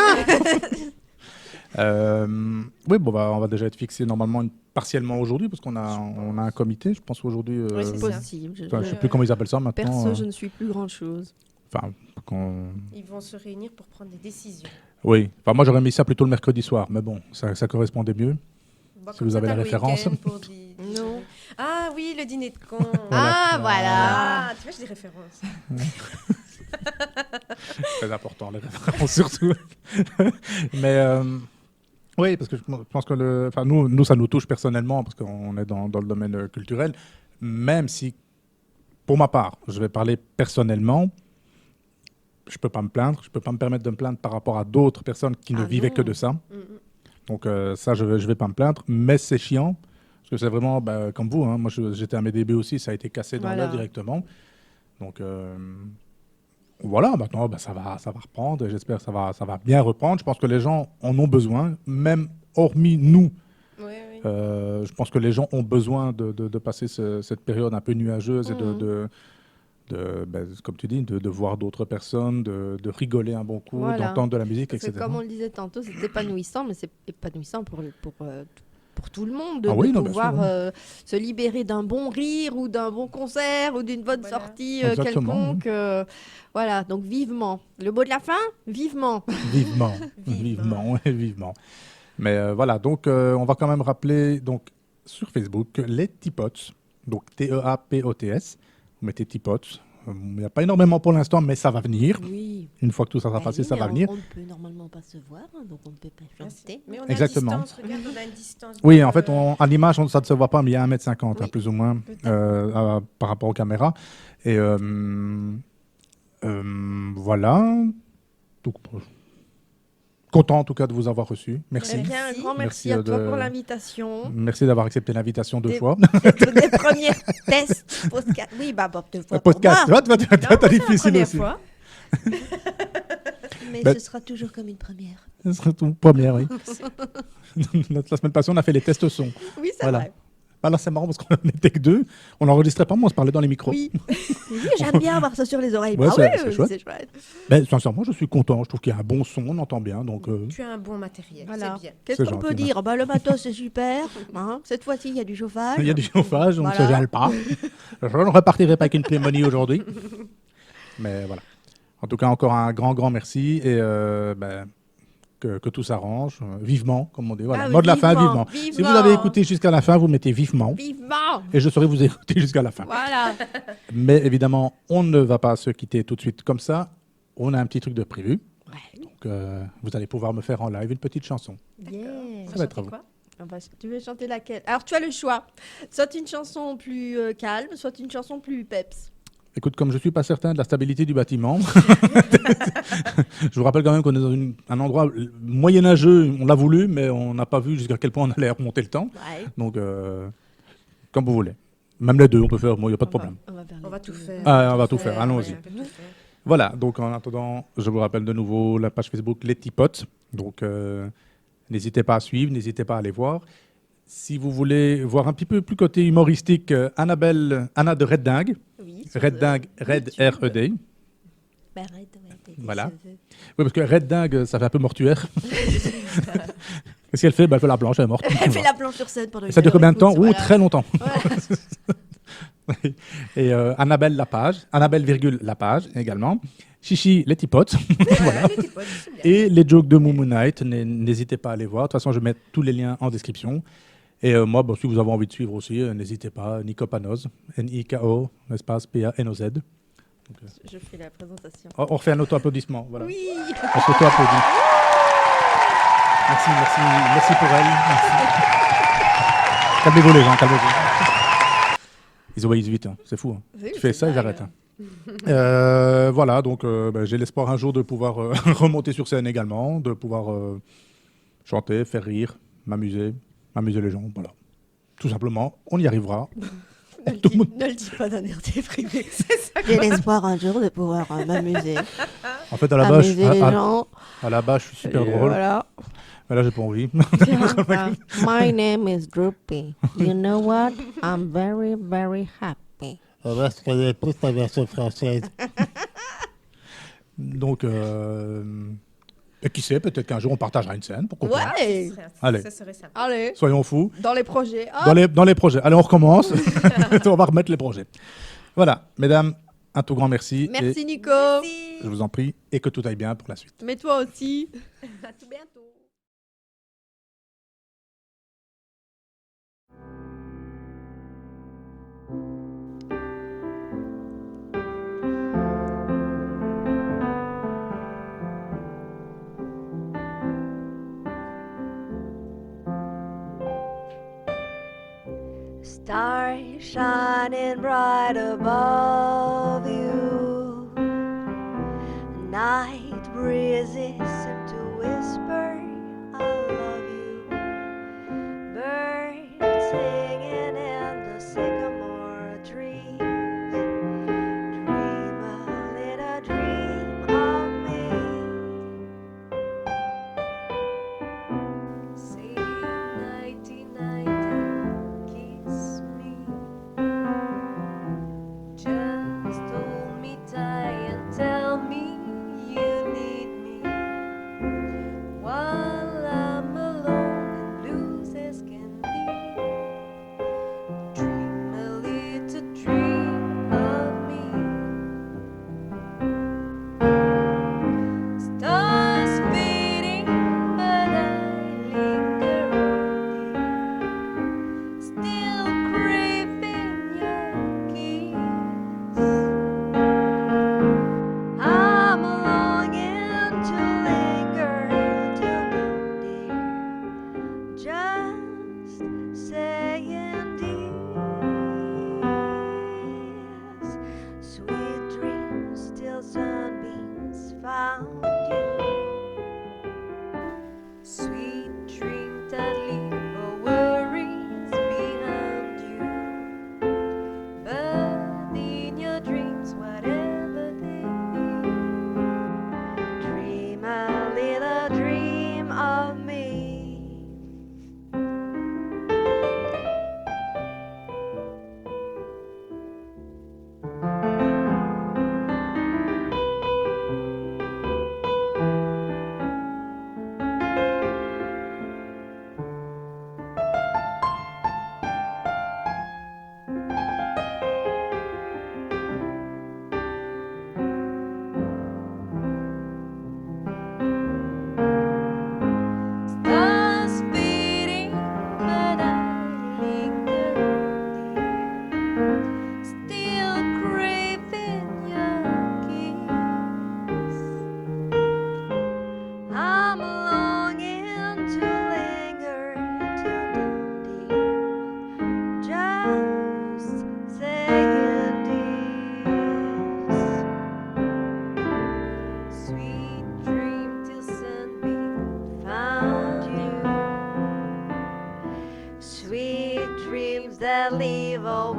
Oui, on va déjà être fixé normalement partiellement aujourd'hui parce qu'on a un comité, je pense aujourd'hui. Oui, c'est possible. Je ne sais plus comment ils appellent ça maintenant. Perso, je ne suis plus grand chose. Enfin, Ils vont se réunir pour prendre des décisions. Oui, enfin, moi j'aurais mis ça plutôt le mercredi soir, mais bon, ça correspondait mieux. Si vous avez la référence. Non. Ah oui, le dîner de con. Ah, voilà. Ah, tu vois, j'ai des références. Très important, les références surtout. Mais oui, parce que je pense que nous, ça nous touche personnellement, parce qu'on est dans le domaine culturel, même si, pour ma part, je vais parler personnellement, je ne peux pas me plaindre, je ne peux pas me permettre de me plaindre par rapport à d'autres personnes qui ne vivaient que de ça. Donc ça, je vais pas me plaindre, mais c'est chiant, parce que c'est vraiment comme vous, hein, moi j'étais à mes débuts aussi, ça a été cassé dans l'œuf directement. Donc voilà, maintenant ça va reprendre, et j'espère que ça va bien reprendre. Je pense que les gens en ont besoin, même hormis nous, Je pense que les gens ont besoin de passer cette période un peu nuageuse et comme tu dis, de voir d'autres personnes, de rigoler un bon coup, Voilà. d'entendre de la musique, Parce que etc. comme on le disait tantôt, c'est épanouissant, mais c'est épanouissant pour tout le monde de, Ah oui, de non, bien pouvoir sûr, oui. se libérer d'un bon rire ou d'un bon concert ou d'une bonne sortie Exactement, quelconque. Voilà, donc vivement. Le mot de la fin, vivement. Vivement, ouais, vivement. Mais voilà, donc on va quand même rappeler donc, sur Facebook les Tipots, donc Teapots. Vous mettez Tipots. Il n'y a pas énormément pour l'instant, mais ça va venir. Oui. Une fois que tout ça sera passé, ça va venir. On ne peut normalement pas se voir, hein, donc on ne peut pas chanter. Mais on a Exactement. une distance, regarde, on a une distance. Oui, en fait, à l'image, ça ne se voit pas, mais il y a 1,50 m, Oui. plus ou moins, par rapport aux caméras. Et voilà. Donc, content en tout cas de vous avoir reçu. Merci. Eh bien, un grand merci à toi pour l'invitation. Merci d'avoir accepté l'invitation 2 fois. D'être des premiers tests podcast. Oui, bah, 2 fois. Podcast, pour moi. t'as difficile aussi. Fois. Mais Bah, ce sera toujours comme une première. Ce sera ton première, oui. La semaine passée, on a fait les tests son. Oui, c'est voilà. vrai. Ah, là, c'est marrant parce qu'on n'était que 2. On n'enregistrait pas, mais on se parlait dans les micros. Oui, j'aime bien avoir ça sur les oreilles. Ouais, Bah c'est oui, chouette. c'est chouette. Mais sincèrement, je suis content. Je trouve qu'il y a un bon son, on entend bien. Donc, Tu as un bon matériel, Voilà. c'est bien. Qu'est-ce C'est qu'on peut gentil, dire? Bah, le matos, c'est super. Hein. Cette fois-ci, il y a du chauffage. il y a du chauffage, on ne se Voilà. gêne pas. Je ne repartirai pas avec une Playmobil aujourd'hui. Mais voilà. En tout cas, encore un grand merci. Et que tout s'arrange. Vivement, comme on dit. Voilà. Ah oui, Mot de la fin, vivement, vivement. Si vous avez écouté jusqu'à la fin, vous mettez vivement. Vivement. Et je saurai vous écouter jusqu'à la fin. Voilà. Mais évidemment, on ne va pas se quitter tout de suite comme ça. On a un petit truc de prévu. Ouais. Donc, vous allez pouvoir me faire en live une petite chanson. Yeah. Ça va être à vous. Quoi Tu veux chanter laquelle? Alors, tu as le choix. Soit une chanson plus calme, soit une chanson plus peps. Écoute, comme je ne suis pas certain de la stabilité du bâtiment, je vous rappelle quand même qu'on est dans un endroit moyenâgeux. On l'a voulu, mais on n'a pas vu jusqu'à quel point on allait remonter le temps. Ouais. Donc, comme vous voulez. Même les deux, on peut faire. Moi, il n'y a pas de problème. On va tout faire. Ah, on va tout faire. Allons-y. Ouais, on peut tout faire. Voilà, donc en attendant, je vous rappelle de nouveau la page Facebook Les Tipotes. Donc, n'hésitez pas à suivre, n'hésitez pas à aller voir. Si vous voulez voir un petit peu plus côté humoristique, Anna de Red Dingue. Oui, Red Dingue, Red R-E-D. Bah, Red, Voilà. Oui, parce que Red Dingue, ça fait un peu mortuaire. Qu'est-ce qu'elle fait? Elle fait la planche, elle est morte. Elle fait la planche sur scène pendant Et ça dure combien de temps? Ouh, très longtemps. Ouais. Et Annabelle Lapage, Annabelle virgule Lapage également. Chichi les Tipotes. Voilà. Les petits potes, c'est bien. Et les jokes de Moon Night, n'hésitez pas à aller voir. De toute façon, je vais mettre tous les liens en description. Et moi, si vous avez envie de suivre aussi, n'hésitez pas. Nico Panos, Niko, espace P-A-N-O-Z. Je fais la présentation. On refait un auto-applaudissement. Voilà. Oui. On s'auto-applaudit. Merci pour elle. Merci. Calmez-vous les gens, calmez-vous. Ils obéissent vite, hein. C'est fou. Hein. Oui, Tu fais c'est ça, ils dingue. arrêtent. Voilà, donc j'ai l'espoir un jour de pouvoir remonter sur scène également, de pouvoir chanter, faire rire, m'amuser les gens. Voilà. Tout simplement, on y arrivera. Ne le dis pas d'un air déprimé. J'ai l'espoir un jour de pouvoir m'amuser. En fait, à la base, Amuser les gens. à la base, je suis super drôle. Voilà. Mais là, j'ai pas envie. My name is Droopy. You know what? I'm very, very happy. Moi, je connais plus la version française. Donc, et qui sait, peut-être qu'un jour on partagera une scène, pourquoi pas. Ouais. Allez. Ça serait sympa. Allez. Soyons fous. Dans les projets. Ah, Dans les projets. Allez, on recommence. On va remettre les projets. Voilà, mesdames, un tout grand merci. merci Et Nico. je vous en prie, et que tout aille bien pour la suite. Mais toi aussi. À tout bientôt. Stars shining bright above you. Night breezes seem to whisper, I love you. Birds singing in the sycamore trees. Dream a little dream of me. See, 1990.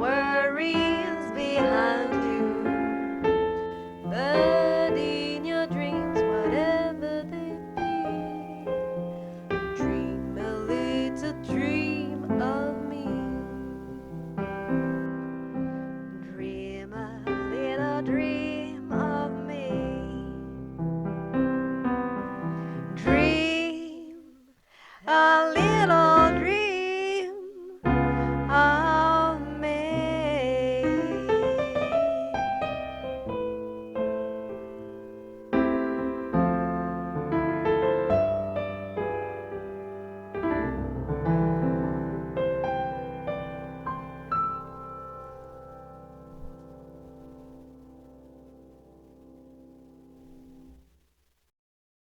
worries behind